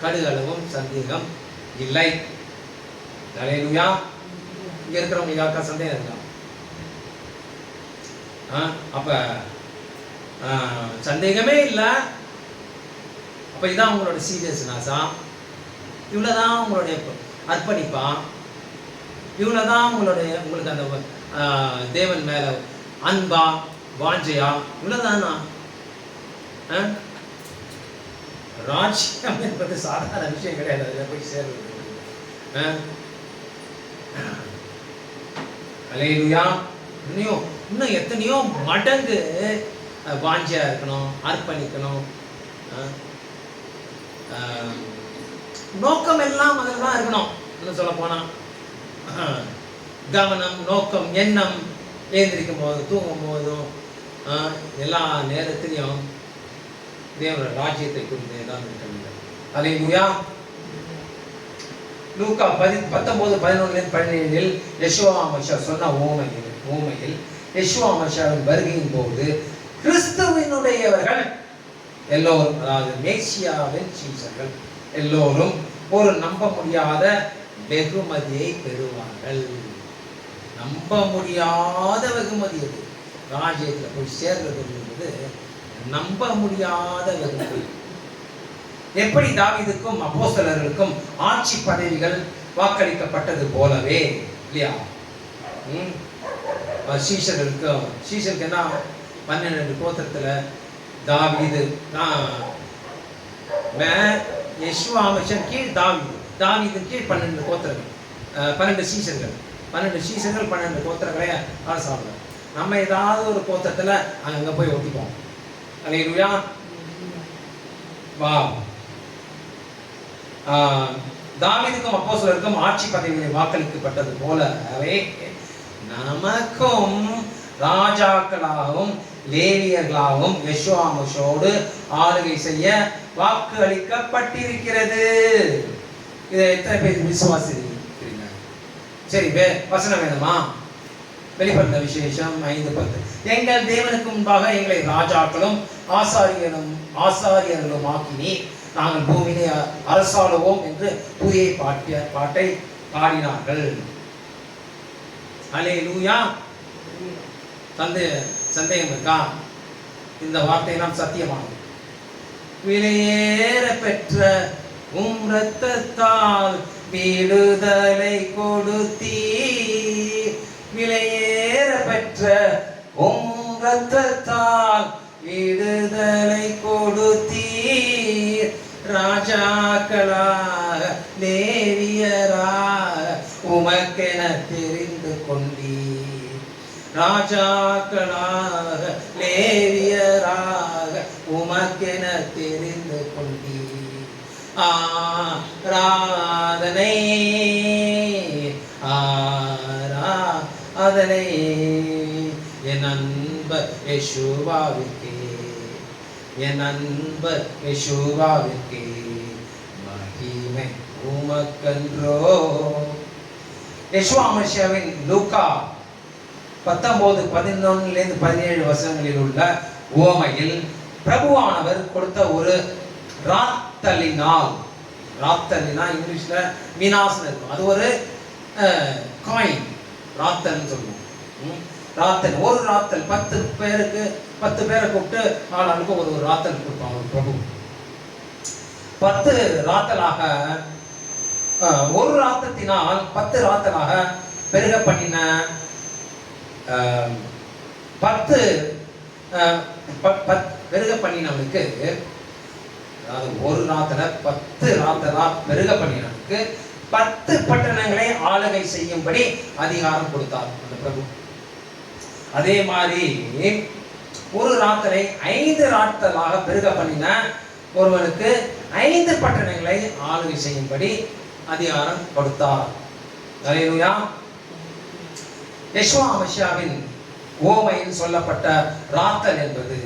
கடுகளவும் சந்தேகம் இல்லை. அல்லேலூயா. இங்க இருக்கிறவங்க யாருக்கா சந்தேகம் இருக்கா? அப்ப சந்தேகமே இல்லை. அப்ப இதான் உங்களோட சீரியஸ்னஸா? இவ்வளவுதான் உங்களுடைய அர்ப்பணிப்பா? இவ்வளவுதான் உங்களுக்கு அந்த தேவன் மேல அன்பா வாஞ்சையா? இவ்வளவுதானா? ராஜ்யம் என்பது சாதாரண விஷயம் கிடையாது. அதில் போய் சேர்றது. அல்லேலூயா. இன்னும் எத்தனையோ மடங்கு வாஞ்சியா இருக்கணும், அர்ப்பணிக்கணும். நோக்கம் எல்லாம் அதில் தான் இருக்கணும். இன்னும் சொல்ல போனா கவனம், நோக்கம், எண்ணம், ஏந்திரிக்கும் போதும் தூங்கும் போதும் எல்லா நேரத்திலையும் தேவனுடைய ராஜ்யத்தை குறித்து தான் இருக்க வேண்டும். அல்லேலூயா. லூக்கா 19:11-17 யெஷுவா மஸியா சொன்ன ஊமையில் யெஷுவா மஸியாவின் வருகையின் போது கிறிஸ்துவினுடையவர்கள் எல்லோரும், அதாவது மேசியாவின் சீஷர்கள் எல்லோரும் ஒரு நம்ப முடியாத வெகுமதியை பெறுவார்கள். நம்ப முடியாத வெகுமதி. அது ராஜ்யத்தில் போய் சேர்றது என்பது நம்ப முடியாத வெகுமதி. எப்படி தாவீதுக்கும் அப்போஸ்தலர்களுக்கும் ஆட்சி பதவிகள் வாக்களிக்கப்பட்டது போலவே இல்லையா? சீஷருக்கு என்ன 12 கோத்திரத்துல தாவீது யெஷுவா மஸியா கீழ் தாவீது கீழ் 12 கோத்திரங்கள், 12 சீஷர்கள் 12 கோத்திரங்களே அரசாங்க. நம்ம ஏதாவது ஒரு கோத்திரத்துல அங்க போய் ஒட்டிப்போம். அல்லேலூயா. வா தாவீதுக்கும் அப்போஸ்தலருக்கும் ஆட்சி பதவிகளை வாக்களிக்கப்பட்டது போலவே நமக்கும் ராஜாக்களாகவும் லேவியர்களாகவும் யெஷுவாமோஷோடு ஆளுகை செய்ய வாக்கு அளிக்கப்பட்டிருக்கிறது. இதை எத்தனை பேர் விசுவாசிக்கிறீங்க? சரி, வசனம் வேணுமா? வெளிப்படுத்த விசேஷம் 5:10. எங்கள் தேவனுக்கு முன்பாக எங்களை ராஜாக்களும் ஆசாரியர்களும் ஆக்கினி நாங்கள் பூமியிலே அரசாளுவோம் என்று புதிய பாட்டை பாடினார்கள். அல்லேலூயா. சந்தேகம் இருக்கா? இந்த வார்த்தை நாம் சத்தியமானது. விலையேற பெற்ற இரத்தத்தால் விடுதலை கொடுத்தீ, விலையேற பெற்ற இரத்தத்தால் விடுதலை கொடுத்தீர். ராஜாக்களாக லேவியராக உமக்கென தெரிந்து கொண்டீர். ராஜாக்களாக லேவியராக உமக்கென தெரிந்து கொண்டீர். ஆராதனை ஆராதனை என் அன்பர் யெஷுவாவுக்கே, என் அன்பர் யெஷுவாவுக்கே, மகிமை உமக்கன்றோ. யெஷுவாமசியாவின் லூக்கா 19:11-17 வசனங்களில் உள்ள உவமையில் பிரபுவானவர் கொடுத்த ஒரு ராத்தலினால், ராத்தலினா இங்கிலீஷ்ல மீனாஸ்னு இருக்கும், அது ஒரு காயின், ராத்தல்னு சொல்லுவோம். ராத்தல், ஒரு ராத்தல் 10 பேருக்கு 10 பேரை கூப்பிட்டு ஆளாளுக்கு ஒரு ராத்தல் கொடுப்பாங்க ஒரு பிரபு. 10 ராத்தலாக, ஒரு ராத்தத்தினால் 10 ராத்தலாக பெருக பண்ணின 10 பெருக பண்ணினவனுக்கு, அதாவது ஒரு ராத்தல 10 ராத்தலா பெருக பண்ணினவனுக்கு 10 பட்டணங்களை ஆளுகை செய்யும்படி அதிகாரம் கொடுத்தார் அந்த பிரபு. அதே மாதிரி ஒரு ராத்தலை 5 ராத்தலாக பெருக பண்ணின ஒருவனுக்கு 5 பட்டணங்களை ஆளுகை செய்யும்படி அதிகாரம் கொடுத்தார். அல்லேலூயா. யெஷுவாமசியாவின் ஓமையில் சொல்லப்பட்ட ராத்தல் என்பது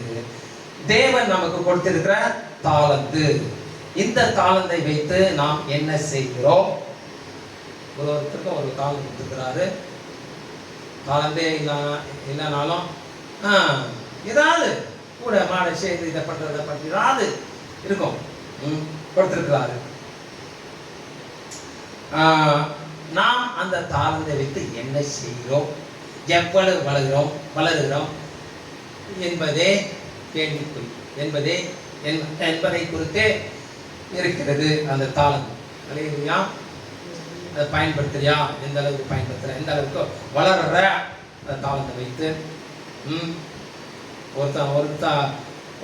தேவன் நமக்கு கொடுத்திருக்கிற தாளந்து. இந்த தாளந்தை வைத்து நாம் என்ன செய்கிறோம்? ஒருவருக்கும் ஒரு தாளம் கொடுத்துருக்கிறாரு. தாளந்தே இல்லைனாலும் ஏதாவது கூட மாடை செய்து இதை பண்றதை பற்றி ஏதாவது இருக்கும், கொடுத்திருக்கிறாரு. நாம் அந்த தாளந்தை வைத்து என்ன செய்கிறோம், எவ்வளவு வளருகிறோம் என்பதே கேள்விக்குறி, என்பதை குறித்தே இருக்கிறது அந்த தாளந்து. அல்லேலூயா. அதை பயன்படுத்துறியா? எந்த அளவுக்கு பயன்படுத்துற, எந்த அளவுக்கு வளர்ற அந்த தாளத்தை வைத்து.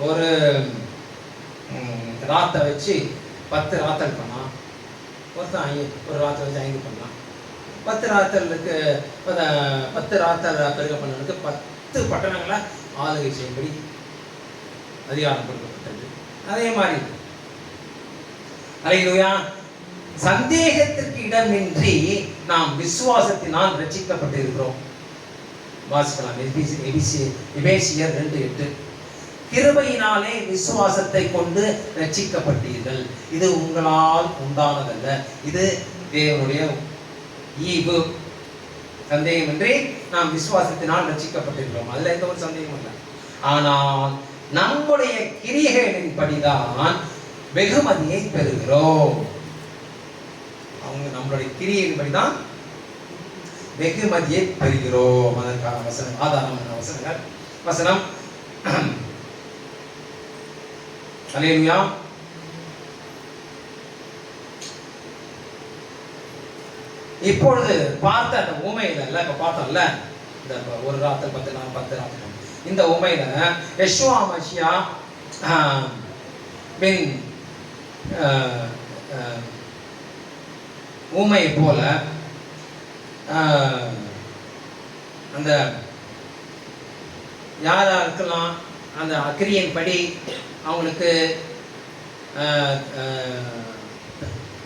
ஒரு ராத்தை வச்சு 10 ராத்தல் பண்ணான். ஒரு ராத்தை வச்சு 5 பண்ணலாம். 10 ராத்தலுக்கு 10 ராத்தல் பெருக பண்ணனுக்கு 10 பட்டணங்களை ஆளுகை செய்யும்படி அதிகாரம் கொடுக்கப்பட்டது. அதே மாதிரி அல்லேலூயா. சந்தேகத்திற்கு இடமின்றி நாம் விசுவாசத்தினால் ரட்சிக்கப்பட்டு இருக்கிறோம். வாசிக்கலாம் எபேசியர் 2:8. கிருபையினாலே விசுவாசத்தை கொண்டு ரட்சிக்கப்பட்டீர்கள், இது உங்களால் உண்டானதல்ல, இது தேவனுடைய ஈவு. சந்தேகமின்றி நாம் விசுவாசத்தினால் ரட்சிக்கப்பட்டிருக்கிறோம், அதுல எந்த ஒரு சந்தேகமும் இல்லை. ஆனால் நம்முடைய கிரியைகளின் படிதான் வெகுமதியை பெறுகிறோம். நம்மளுடைய கிரியையின் படிதான் வெகுமதியை பெறுகிறோம். அதற்கான வசனம், ஆதாரமான வசனங்கள். வசனம் அல்லேலூயா. இப்பொழுது பார்த்த அந்த உமையில இப்ப பார்த்தோம்ல, இந்த ஒரு ராத்தல் 10 ராத்தல், இந்த உமையில யெஷுவாமசியா ஊமையை போல அந்த யாராருக்கெல்லாம் அந்த அக்கிரியின் படி அவங்களுக்கு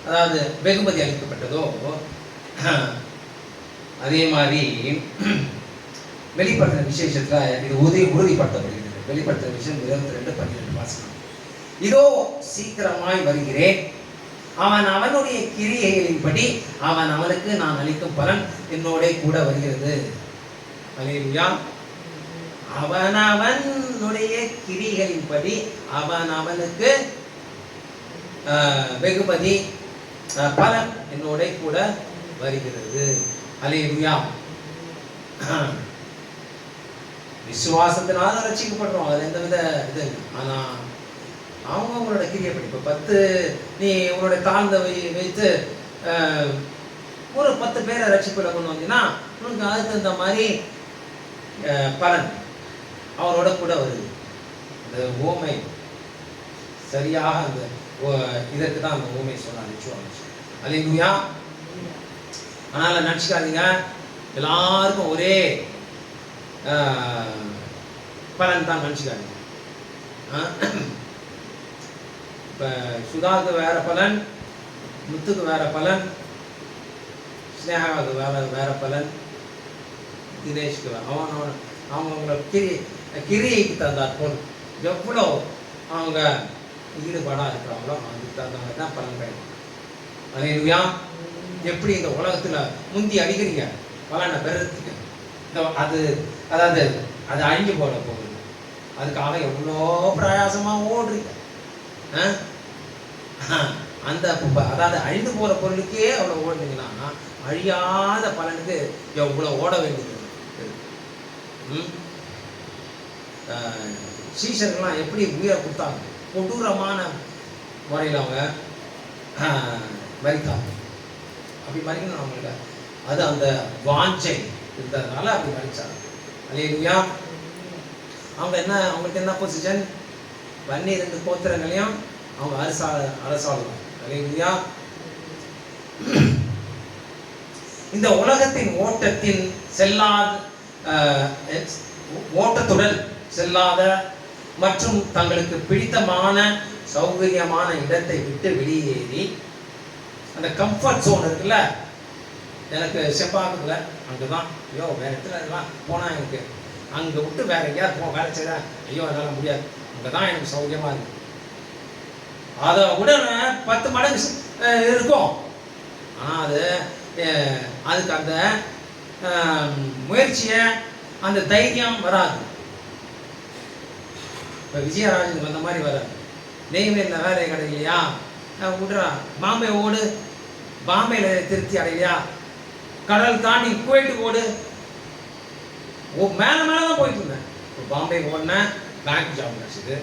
அதாவது வெகுமதி அளிக்கப்பட்டதோ, அதே மாதிரி வெளிப்படுத்தின விசேஷத்துல இது உறுதிப்படுத்தப்படுகிறது. வெளிப்படுத்தின விஷயம் 22:12 வாசனம். இதோ சீக்கிரமாய் வருகிறேன், அவன் அவனுடைய கிரியைகளின்படி அவன் அவனுக்கு நான் அளிக்கும் பலன் என்னோட கூட வருகிறது. அல்லேலூயா. அவன் அவனுடைய கிரியைகளின்படி அவன் அவனுக்கு வெகுமதி பலன் என்னோட கூட வருகிறது. அல்லேலூயா. விசுவாசத்தினால ரட்சிக்கப்படுறோம், அதுல எந்தவித இது இல்லை. ஆனா அவங்களோட கிரியைப்படி இப்போ 10 நீ உன்னோட தாழ்ந்த வைத்து ஒரு 10 பேரை ரட்சிப்பில் கொண்டு வந்தீங்கன்னா உனக்கு அதுக்கு தகுந்த மாதிரி பலன் அவரோட கூட வருது. அந்த ஓமை சரியாக அந்த இதற்கு தான் அந்த ஓமை சொன்னாங்க. அல்லேலூயா. அதனால நினச்சிக்காதீங்க எல்லாருக்கும் ஒரே பலன் தான் நினச்சிக்காதீங்க. இப்போ சுதாவுக்கு வேற பலன், முத்துக்கு வேற பலன், ஸ்னேகாவுக்கு வேற பலன், தினேஷ்க்கு அவங்களோட கிரியைக்கு தந்தார் போல் எவ்வளோ அவங்க ஈடுபாடாக இருக்கிறாங்களோ அதுக்கு தகுந்த மாதிரி தான் பலன் கிடைக்கும். அல்லேலூயா. எப்படி இந்த உலகத்தில் முந்தி அடிக்கிறீங்க பலனை பெறத்துக்கு, அதாவது அது அழிஞ்சு போட போகுது, அதுக்காக எவ்வளோ பிரயாசமாக ஓடுறீங்க. அந்த அதாவது அழிந்து போகிற பொருளுக்கே அவ்வளோ ஓடுனீங்கன்னா அழியாத பலனுக்கு எவ்வளோ ஓட வேண்டியது. சீஷர்கள்லாம் எப்படி உயிரை கொடுத்தாங்க, கொடூரமான முறையில் அவங்க மரித்தாங்க. அப்படி மறிக்கணும் அவங்களுக்கு, அது அந்த வாஞ்சை இருந்ததுனால அப்படி மறிச்சாங்க. அல்லேலூயா. அவங்களுக்கு என்ன பொசிஷன், 12 கோத்திரங்களையும் அவங்க அரசாளுவாங்க. அல்லேலூயா. இந்த உலகத்தின் ஓட்டத்தின் ஓட்டத்துடன் செல்லாத மற்றும் தங்களுக்கு பிடித்தமான சௌகரியமான இடத்தை விட்டு வெளியேறி, அந்த கம்ஃபர்ட் ஜோன் இருக்குல்ல, எனக்கு செப்பாக்குல அங்கதான் ஐயோ வேற இடத்துல இருக்கலாம் போனா எனக்கு அங்கே விட்டு வேற எங்கேயாவது வேலை செய்ய ஐயோ அதனால முடியாது, அங்கதான் எனக்கு சௌகரியமா இருக்கு. அதை விட 10 மடங்கு இருக்கும். ஆனால் அதுக்கு அந்த முயற்சியை அந்த தைரியம் வராது. இப்போ விஜயராஜனுக்கு வந்த மாதிரி வராது. நெய்வேலியில் வேலை கிடைக்கலையா விடுறா, பாம்பே ஓடு, பாம்பேயில் திருப்தி அடையலையா கடல் தாண்டி குவைட்டுக்கு ஓடு. மேலே மேலே தான் போயிட்டு இருந்தேன். இப்போ பாம்பேக்கு ஓடினேன், பேங்க் ஜாப் கிடச்சிது.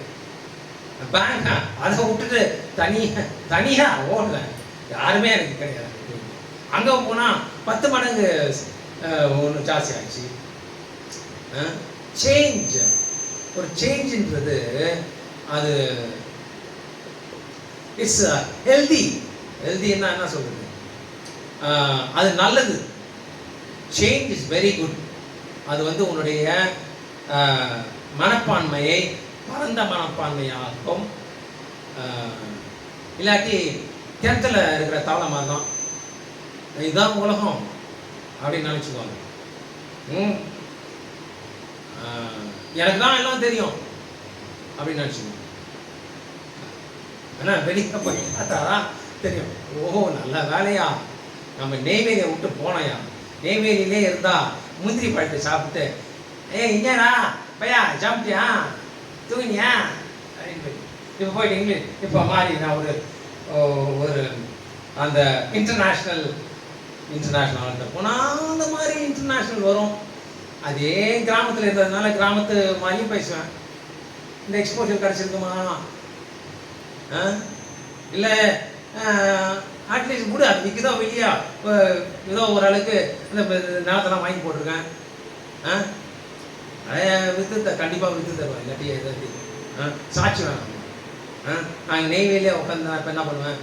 பேங்க் அதை விட்டுட்டு தனியாக ஓடுவேன், யாருமே எனக்கு கிடையாது. அங்கே போனால் 10 மடங்கு ஒன்று ஜாஸ்தி ஆச்சு. சேஞ்ச், ஒரு சேஞ்சுன்றது அது இட்ஸ் ஹெல்தின்னா என்ன சொல்றது, அது நல்லது. Change is very good. அது உன்னுடைய மனப்பான்மையை பரந்த மனப்பான்மையாகும். இல்லாட்டி கிணத்துல இருக்கிற தவளை மாதிரி தான், இதுதான் உலகம் அப்படின்னு நினச்சிக்குவாங்க. எனக்கு தான் எல்லாம் தெரியும் அப்படின்னு நினச்சிக்குவாங்க. ஆனால் வெளியே போய் பார்த்தாதான் தெரியும், ஓஹோ நல்ல வேலையா நம்ம நெய்வேலியை விட்டு போனோயா, நெய்வேலியிலே இருந்தா முந்திரி பழத்தை சாப்பிட்டு இங்கேடா பையா சாப்பிட்டியா தூங்கினியா அப்படின்னு இப்போ போயிட்டு இங்கிலீஷ் இப்போ மாறி நான் ஒரு அந்த இன்டர்நேஷ்னல் போனால் அந்த மாதிரி இன்டர்நேஷ்னல் வரும். அதே கிராமத்தில் இருந்ததுனால கிராமத்து மாதிரியும் பேசுவேன். இந்த எக்ஸ்போஷர் கிடச்சிருக்குமா இல்லை அட்லீஸ்ட் கூட அது விற்குதோ வெளியா ஏதோ ஓரளவுக்கு இந்த நிலத்தெல்லாம் வாங்கி போட்டிருக்கேன், விற்று கண்டிப்பாக விற்று தருவேன். இல்லாட்டி எதாட்டி சாட்சி வேணாம். நான் நெய்வேலியே உட்காந்து நான் இப்போ என்ன பண்ணுவேன்,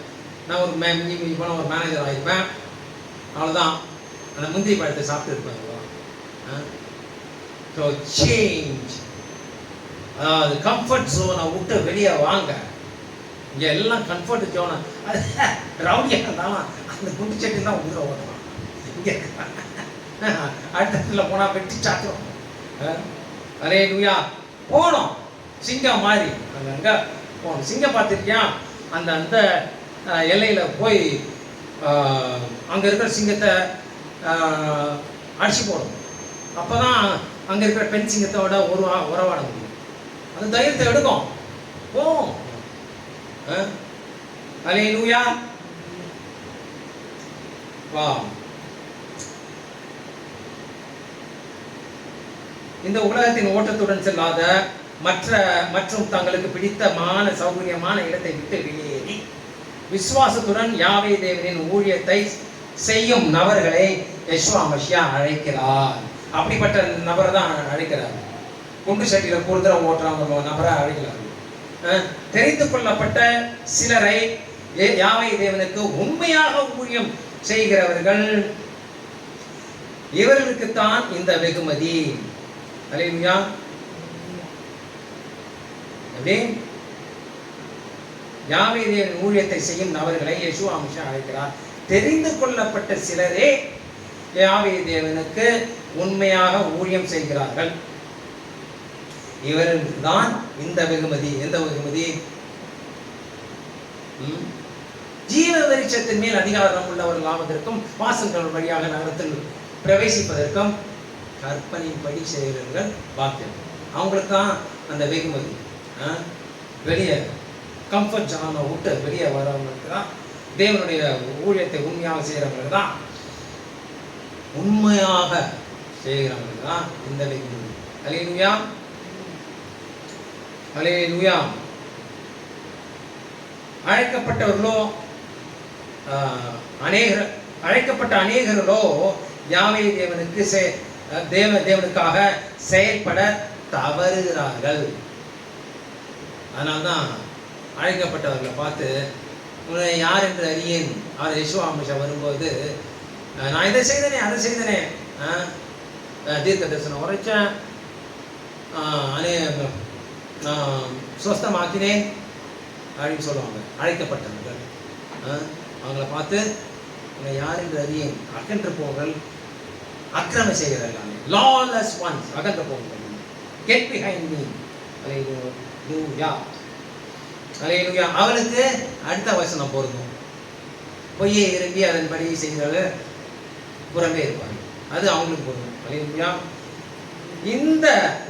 நான் ஒரு மிஞ்சி போனால் ஒரு மேனேஜர் ஆகிருப்பேன், அவ்வளோதான். அந்த முந்திரி பழத்தை சாப்பிட்டு இருப்பேன். அவ்வளோதான். ஸோ சேஞ்ச், அதாவது கம்ஃபர்ட் ஜோனை விட்டு வெளியே வாங்க. இங்கே எல்லாம் கம்ஃபர்ட் ஜோனா. அது ரவுடியாக இருந்தாலும் அந்த குண்டு சட்டி தான் உள்ள ஓட்டலாம். இங்கே அடுத்த போனால் வெட்டி சாத்துறோம். அல்லேலூயா. போனோம் சிங்கம் மாதிரி அங்கே போகணும். சிங்கம் பார்த்துருக்கியா? அந்த அந்த எல்லையில் போய் அங்கே இருக்கிற சிங்கத்தை அடிச்சு போடும். அப்போ தான் அங்கே இருக்கிற பெண் சிங்கத்தோட உறவாட முடியும். அந்த தைரியத்தை எடுக்கும். போவோம். அல்லேலூயா. வா. இந்த உலகத்தின் ஓட்டத்துடன் செல்லாத மற்றும் தங்களுக்கு பிடித்தமான சௌகரியமான இடத்தை விட்டு வெளியேறி விசுவாசத்துடன் யாவே தேவனின் ஊழியத்தை செய்யும் நபர்களை யெஷுவா மஷியா அழைக்கிறார். அப்படிப்பட்ட நபரை தான் அழைக்கிறார். குண்டு சட்டியில கூடுதல ஓட்டுறவங்க நபரை அழைக்கிறார். தெரிந்து கொள்ளப்பட்ட சிலரை யாவே தேவனுக்கு உண்மையாக ஊழியம் செய்கிறவர்கள், இவர்களுக்குத்தான் இந்த வெகுமதி. அல்லேலூயா. யாவே தேவன் ஊழியத்தை செய்யும் நபர்களை யெஷுவா மஷியா அழைக்கிறார். தெரிந்து கொள்ளப்பட்ட சிலரே யாவே தேவனுக்கு உண்மையாக ஊழியம் செய்கிறார்கள். இவர்களுக்கு தான் இந்த வெகுமதி. எந்த வெகுமதி? ஜீவ விருட்சத்தின் மேல் அதிகாரம் உள்ளவர்கள் ஆவதற்கும் வாசல்கள் வழியாக நகரத்தில் பிரவேசிப்பதற்கும் கற்பனைப்படி செய்கிறவர்கள் பாக்கியம். அவங்களுக்கு தான் அந்த வெகுமதி. வெளியே கம்ஃபர்ட் ஜானை விட்டு வெளியே வரவங்களுக்கு தான், தேவனுடைய ஊழியத்தை உண்மையாக செய்கிறவங்களுக்கு தான், உண்மையாக செய்கிறவங்களுக்கு தான் இந்த வெகுமதி. அல்லேலூயா. அல்லேலூயா. அழைக்கப்பட்ட அநேகர்களோ யாவே தேவனுக்காக செயல்பட தவறுகிறார்கள். அதனால்தான் அழைக்கப்பட்டவர்களை பார்த்து உன்னை யார் என்று அறியேன். அவர் யெஷுவா மஷியா வரும்போது நான் இதை செய்தனே அதை செய்தனே, தீர்க்க தரிசனம் உரைச்சேன், சுவஸ்தமாக்கினேன் அப்படின்னு சொல்லுவாங்க. அழைக்கப்பட்டவர்கள் அவங்கள பார்த்து உன்னை யார் என்று அறியேன், அகன்று போங்கள், அக்கிரம செய்கிறார்கள், லாலெஸ் ஒன்ஸ், அகன்று போங்கள், கெட் பிஹைண்ட் மீ. அல்லேலூயா. அல்லேலூயா. அவளுக்கு அடுத்த வசனம் பொருந்தும். பொய்யை விரும்பி அதன்படி செய்கிறவர்கள் புறம்பே இருப்பாங்க. அது அவங்களுக்கு பொருந்தும். அல்லேலூயா. இந்த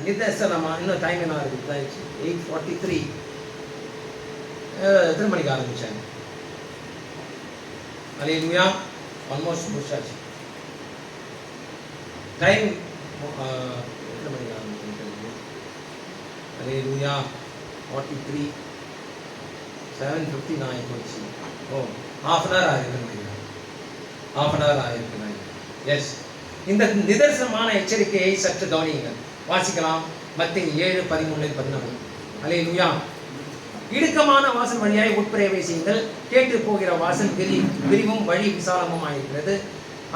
நிதர்சனமா இன்னும் டைம் என்ன இருக்குது? 8:43. எத்தனை மணிக்கு ஆரம்பிச்சாங்க? அல்லேலூயா. ஆல்மோஸ்ட் முடிச்சாச்சு. டைம் எத்தனை மணிக்கு ஆரம்பிச்சு? அல்லேலூயா. 43 7:59 போச்சு. half an hour ஆயிருக்கு. half an hour ஆயிருக்கு. எஸ். இந்த நிதர்சனமான எச்சரிக்கையை சற்று கவனியுங்கள். வாசிக்கலாம். மத்தேயு 7:13-14. அல்லேலூயா. இடுக்கமான வாசல் வழியாய் உட்பிரவேசியுங்கள். கேட்டு போகிற வாசல் விரிவும் வழி விசாலமும் ஆயிருக்கிறது.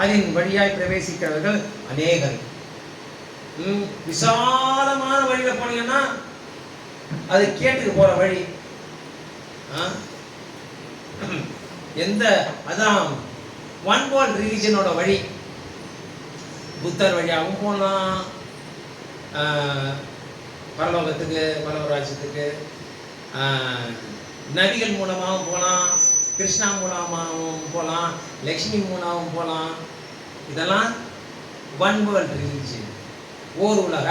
அதன் வழியாய் பிரவேசிக்கிறவர்கள் அநேகர். விசாலமான வழியில போனீங்கன்னா அது கேட்டுக்கு போற வழி. அதான் ஒன் வேர்ல்ட் ரிலிஜனோட வழி. புத்தர் வழியாகவும் போகலாம், பரலோகத்துக்கு, பரலோராஜ்யத்துக்கு, நபிகள் மூலமாகவும் போகலாம், கிருஷ்ணா மூலமாகவும் போகலாம், லக்ஷ்மி மூலமாகவும் போகலாம். இதெல்லாம் ஒன் வேர்ல்ட் ரிலிஜன், ஓர் உலக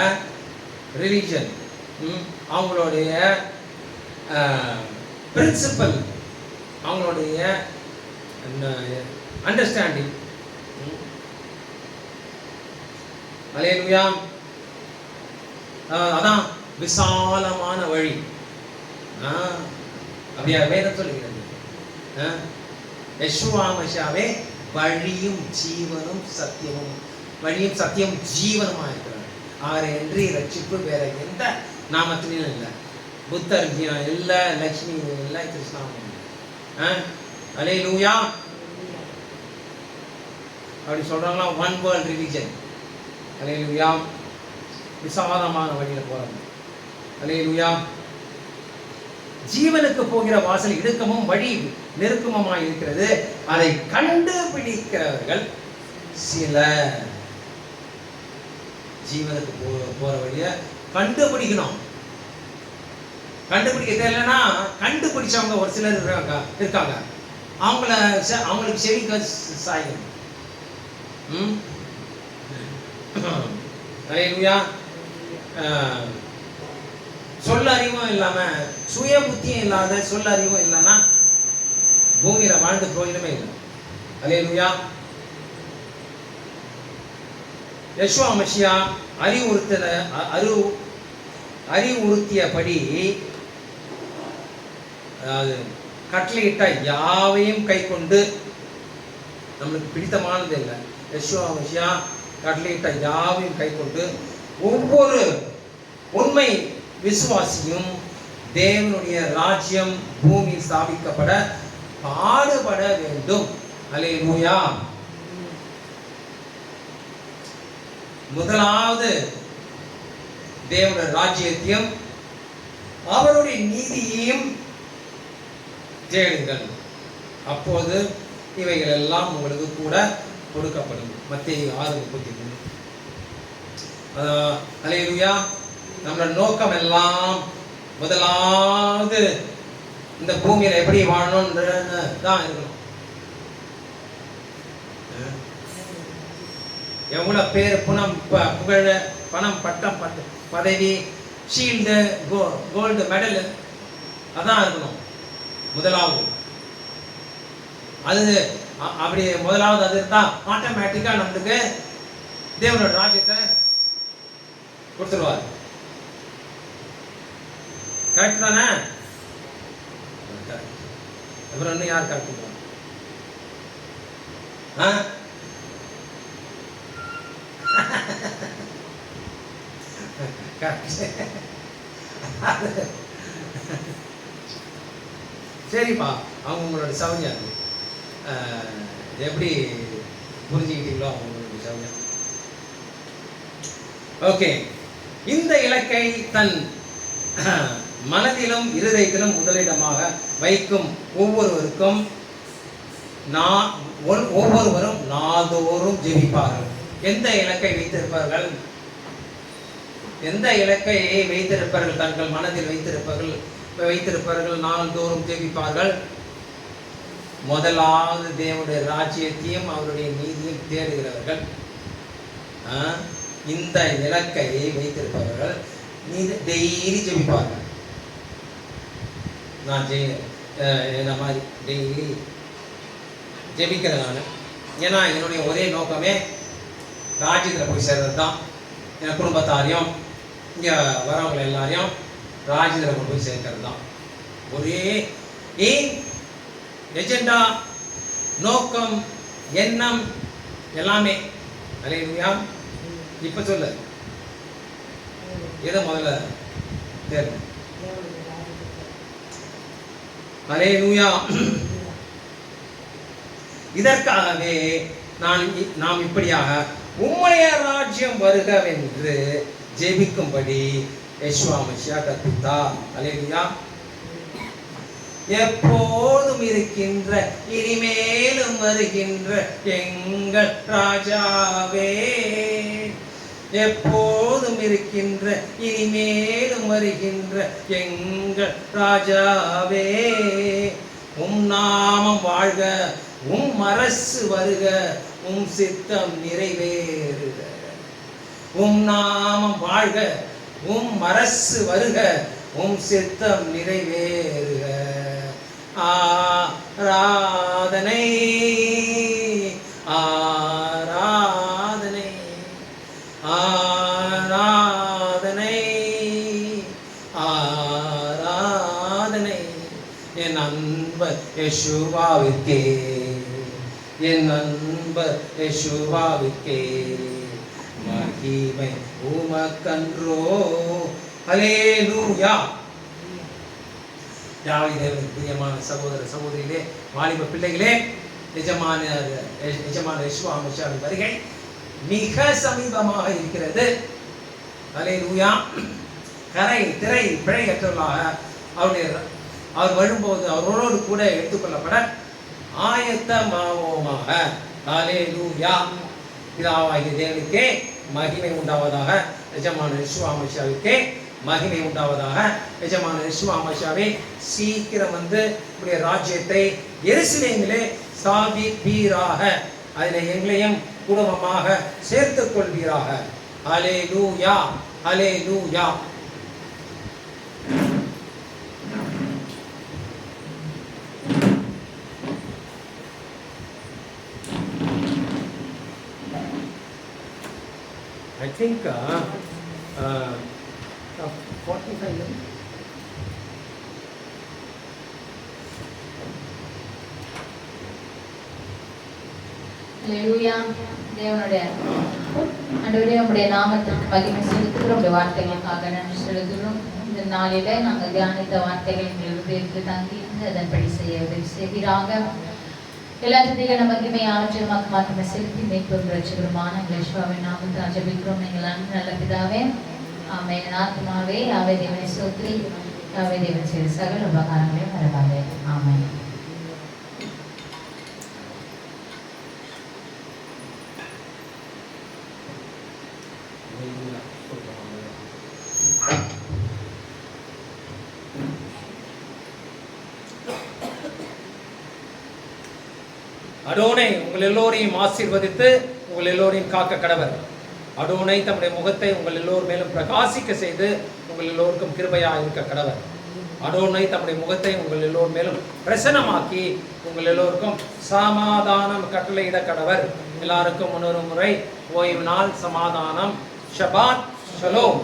ரிலிஜன். அவங்களுடைய பிரின்சிபல், அவங்களுடைய அண்டர்ஸ்டாண்டிங். அல்லேலூயா. அதான் விசாலமான வழி. அப்படியா வேதம் சொல்லுகிறது. யெஷுவா மஷியாவே வழியும் ஜீவனும் சத்தியமும், வழியும் சத்தியம் ஜீவனுமா இருக்கிறார். அவரை என்று ரட்சிப்பு வேற எந்த நாமத்திலும் இல்லை. புத்தர் இல்லை, லக்ஷ்மி இல்லை, கிருஷ்ணாவும் இல்லை. அல்லேலூயா. அப்படி சொல்றாங்களா? One world religion. அல்லேலூயா. விசாலமான வழியில போறாங்க. அல்லேலூயா. ஜீவனுக்கு போகிற வாசல் இடுக்கமும் வழி நெருக்கமுமாய் இருக்கிறது, அதை கண்டுபிடிக்கிறவர்கள் சிலர். ஜீவனுக்கு போற வழிய கண்டுபிடிக்கணும். கண்டுபிடிக்க தெரியலன்னா கண்டுபிடிச்சவங்க ஒரு சிலர் இருக்காங்க. அவங்களுக்கு செவிக்க சாயும். சொல்ல அறிவும் இல்லாம, சுய புத்தியும் இல்லாத, சொல்ல அறிவும் இல்லைன்னா பூமியில வாழ்ந்து பிரயோஜனமே இல்லை. அல்லேலூயா. யெஷுவா மசியா அறிவுறுத்தியபடி, அதாவது கட்டளையிட்ட யாவையும் கை கொண்டு, நம்மளுக்கு பிடித்தமானது இல்லை, யெஷுவா மசியா கட்டளையிட்ட யாவையும் கை கொண்டு ஒவ்வொரு உண்மை விசுவாசியும் தேவனுடைய ராஜ்யம் பூமியில் ஸ்தாபிக்கப்பட பாடுபட வேண்டும். அல்லேலூயா. முதலாவது தேவனுடைய ராஜ்யத்தையும் அவருடைய நீதியையும் தேடுங்கள், அப்போது இவைகள் எல்லாம் உங்களுக்கு கூட கொடுக்கப்படும். மத்தேயு 6:33. அல்லேலூயா. நம்மளோட நோக்கம் எல்லாம் முதலாவது இந்த பூமியில எப்படி வாழணும்னு தான் இருக்கணும். எவ்வளவு பேர் புகழ, பணம், பட்டம், பதவி, ஷீல்டு, கோல்டு மெடல், அதான் இருக்கணும் முதலாவது. அது அப்படி முதலாவது அது இருந்தா ஆட்டோமேட்டிக்கா நம்மளுக்கு தேவனோட ராஜ்யத்தை கொடுத்துருவார். கரெக்ட் தானே? அப்புறம் இன்னும் யார் கரெக்ட் பண்ணுவாங்க? சரிப்பா, அவங்க உங்களோட சௌரியம் எப்படி புரிஞ்சுக்கிட்டீங்களோ அவங்களுடைய சௌரியம். ஓகே. இந்த இலக்கை தன் மனதிலும் இருதயத்திலும் முதலிடமாக வைக்கும் ஒவ்வொருவரும் நாள்தோறும் ஜெபிப்பார்கள். எந்த இலக்கை வைத்திருப்பார்கள்? எந்த இலக்கை வைத்திருப்பார்கள்? தங்கள் மனதில் வைத்திருப்பார்கள், நாள்தோறும் ஜெபிப்பார்கள். முதலாவது தேவனுடைய ராஜ்யத்தையும் அவருடைய நீதியும் தேடுகிறவர்கள். இந்த இலக்கை வைத்திருப்பவர்கள் டெய்லி ஜெபிப்பார்கள். நான் என்ன மாதிரி டெய்லி ஜெபிக்கிறேன் நான். ஏன்னா என்னுடைய ஒரே நோக்கமே ராஜ்யத்தில் போய் சேர்றது தான். என் குடும்பத்தாரையும் இங்கே வரவங்களை எல்லாரையும் ராஜ்யத்தில் கொண்டு போய் சேர்க்கிறது தான் ஒரே எஜெண்டா, நோக்கம், எண்ணம் எல்லாமே. அல்லேலூயா. இப்ப சொல்லு, எதை முதல்ல தேர்வு? அல்லேலூயா. இதற்காகவே நாம் இப்படியாக உம்முடைய ராஜ்யம் வருகவென்று ஜெபிக்கும்படி யெஷுவா மசியா கற்பித்தார். அல்லேலூயா. எப்போதும் இருக்கின்ற இனிமேலும் வருகின்ற எங்கள் ராஜாவே, எப்போதும் இருக்கின்ற இனிமேலும் வருகின்ற எங்கள் ராஜாவே, உம் நாமம் வாழ்க, உம் அரசு வருக, உம் சித்தம் நிறைவேறுக. உம் நாமம் வாழ்க, உம் அரசு வருக, உம் சித்தம் நிறைவேறுக. ஆராதனை ஆராதனை ஆராதனை ஆராதனை என் அன்பர் யெஷுவாவிற்கே, என் அன்பர் யெஷுவாவிற்கே மகிமை உமக்கன்றோ. அல்லேலூயா. தேவனுக்கு பிரியமான சகோதர சகோதரிகளே, வாலிப பிள்ளைகளே, நிஜமான யெஷுவா மசியாவின் வருகை மிக சமீபமாக இருக்கிறது. அல்லேலூயா. கரை திரை பிழையற்றவர்களாக அவருடைய அவர் வரும்போது அவரோடு கூட எடுத்துக்கொள்ளப்பட ஆயத்தமாவோமாக. ஹல்லேலூயா. பிதாவாகிய தேவனுக்கே மகிமை உண்டாவதாக. எஜமான யெஷுவா மசியாவுக்கே மகிமை உண்டாவதாக. எஜமான யெஷுவா மசியாவே சீக்கிரம் வந்து உடைய ராஜ்யத்தை எருசலேமிலே ஸ்தாபிப்பீராக. அதில் எங்களையும் குடும்பமாக சேர்த்துக் கொள்வீராக. ஹல்லேலூயா, ஹல்லேலூயா. I think 45 minutes. ஹல்லேலூயா. தேவனுடைய ஆண்டவரே, உம்முடைய நாமத்திற்கு மகிமை செலுத்துகிறோம். உம்முடைய வார்த்தைகளுக்காக நன்றி செலுத்துகிறோம். இந்த நாளிலே நாங்கள் தியானித்த வார்த்தைகள் எங்கள் இருதயத்தில் தங்கியிருந்து அதன்படி செய்ய உதவி செய்வீராக. எல்லா துதிகளை மகிமை ஆற்றல் மகிமை செலுத்தி மீட்பும் ரட்சகருமான எங்கள் யெகோவாவின் நாமத்தில் ஜெபிக்கிறோம். எங்கள் அன்பு நல்ல பிதாவே, ஆமென். என் ஆத்துமாவே யாவே தேவனை ஸ்தோத்திரி, யாவே தேவன் செய்த சகல உபகாரங்களையும் மறவாதே. ஆமென். அடோனை உங்கள் எல்லோரையும் ஆசீர்வதித்து உங்கள் எல்லோரையும் காக்க கடவர். அடோனை தம்முடைய முகத்தை உங்கள் எல்லோர் மேலும் பிரகாசிக்க செய்து உங்கள் எல்லோருக்கும் கிருபையாக இருக்க கடவர். அடோனை தம்முடைய முகத்தை உங்கள் எல்லோர் மேலும் பிரசன்னமாக்கி உங்கள் எல்லோருக்கும் சமாதானம் கட்டளையிட கடவர். எல்லாருக்கும் இன்னொரு முறை ஓய்வு நாள் சமாதானம். ஷபாத் ஷலோம்.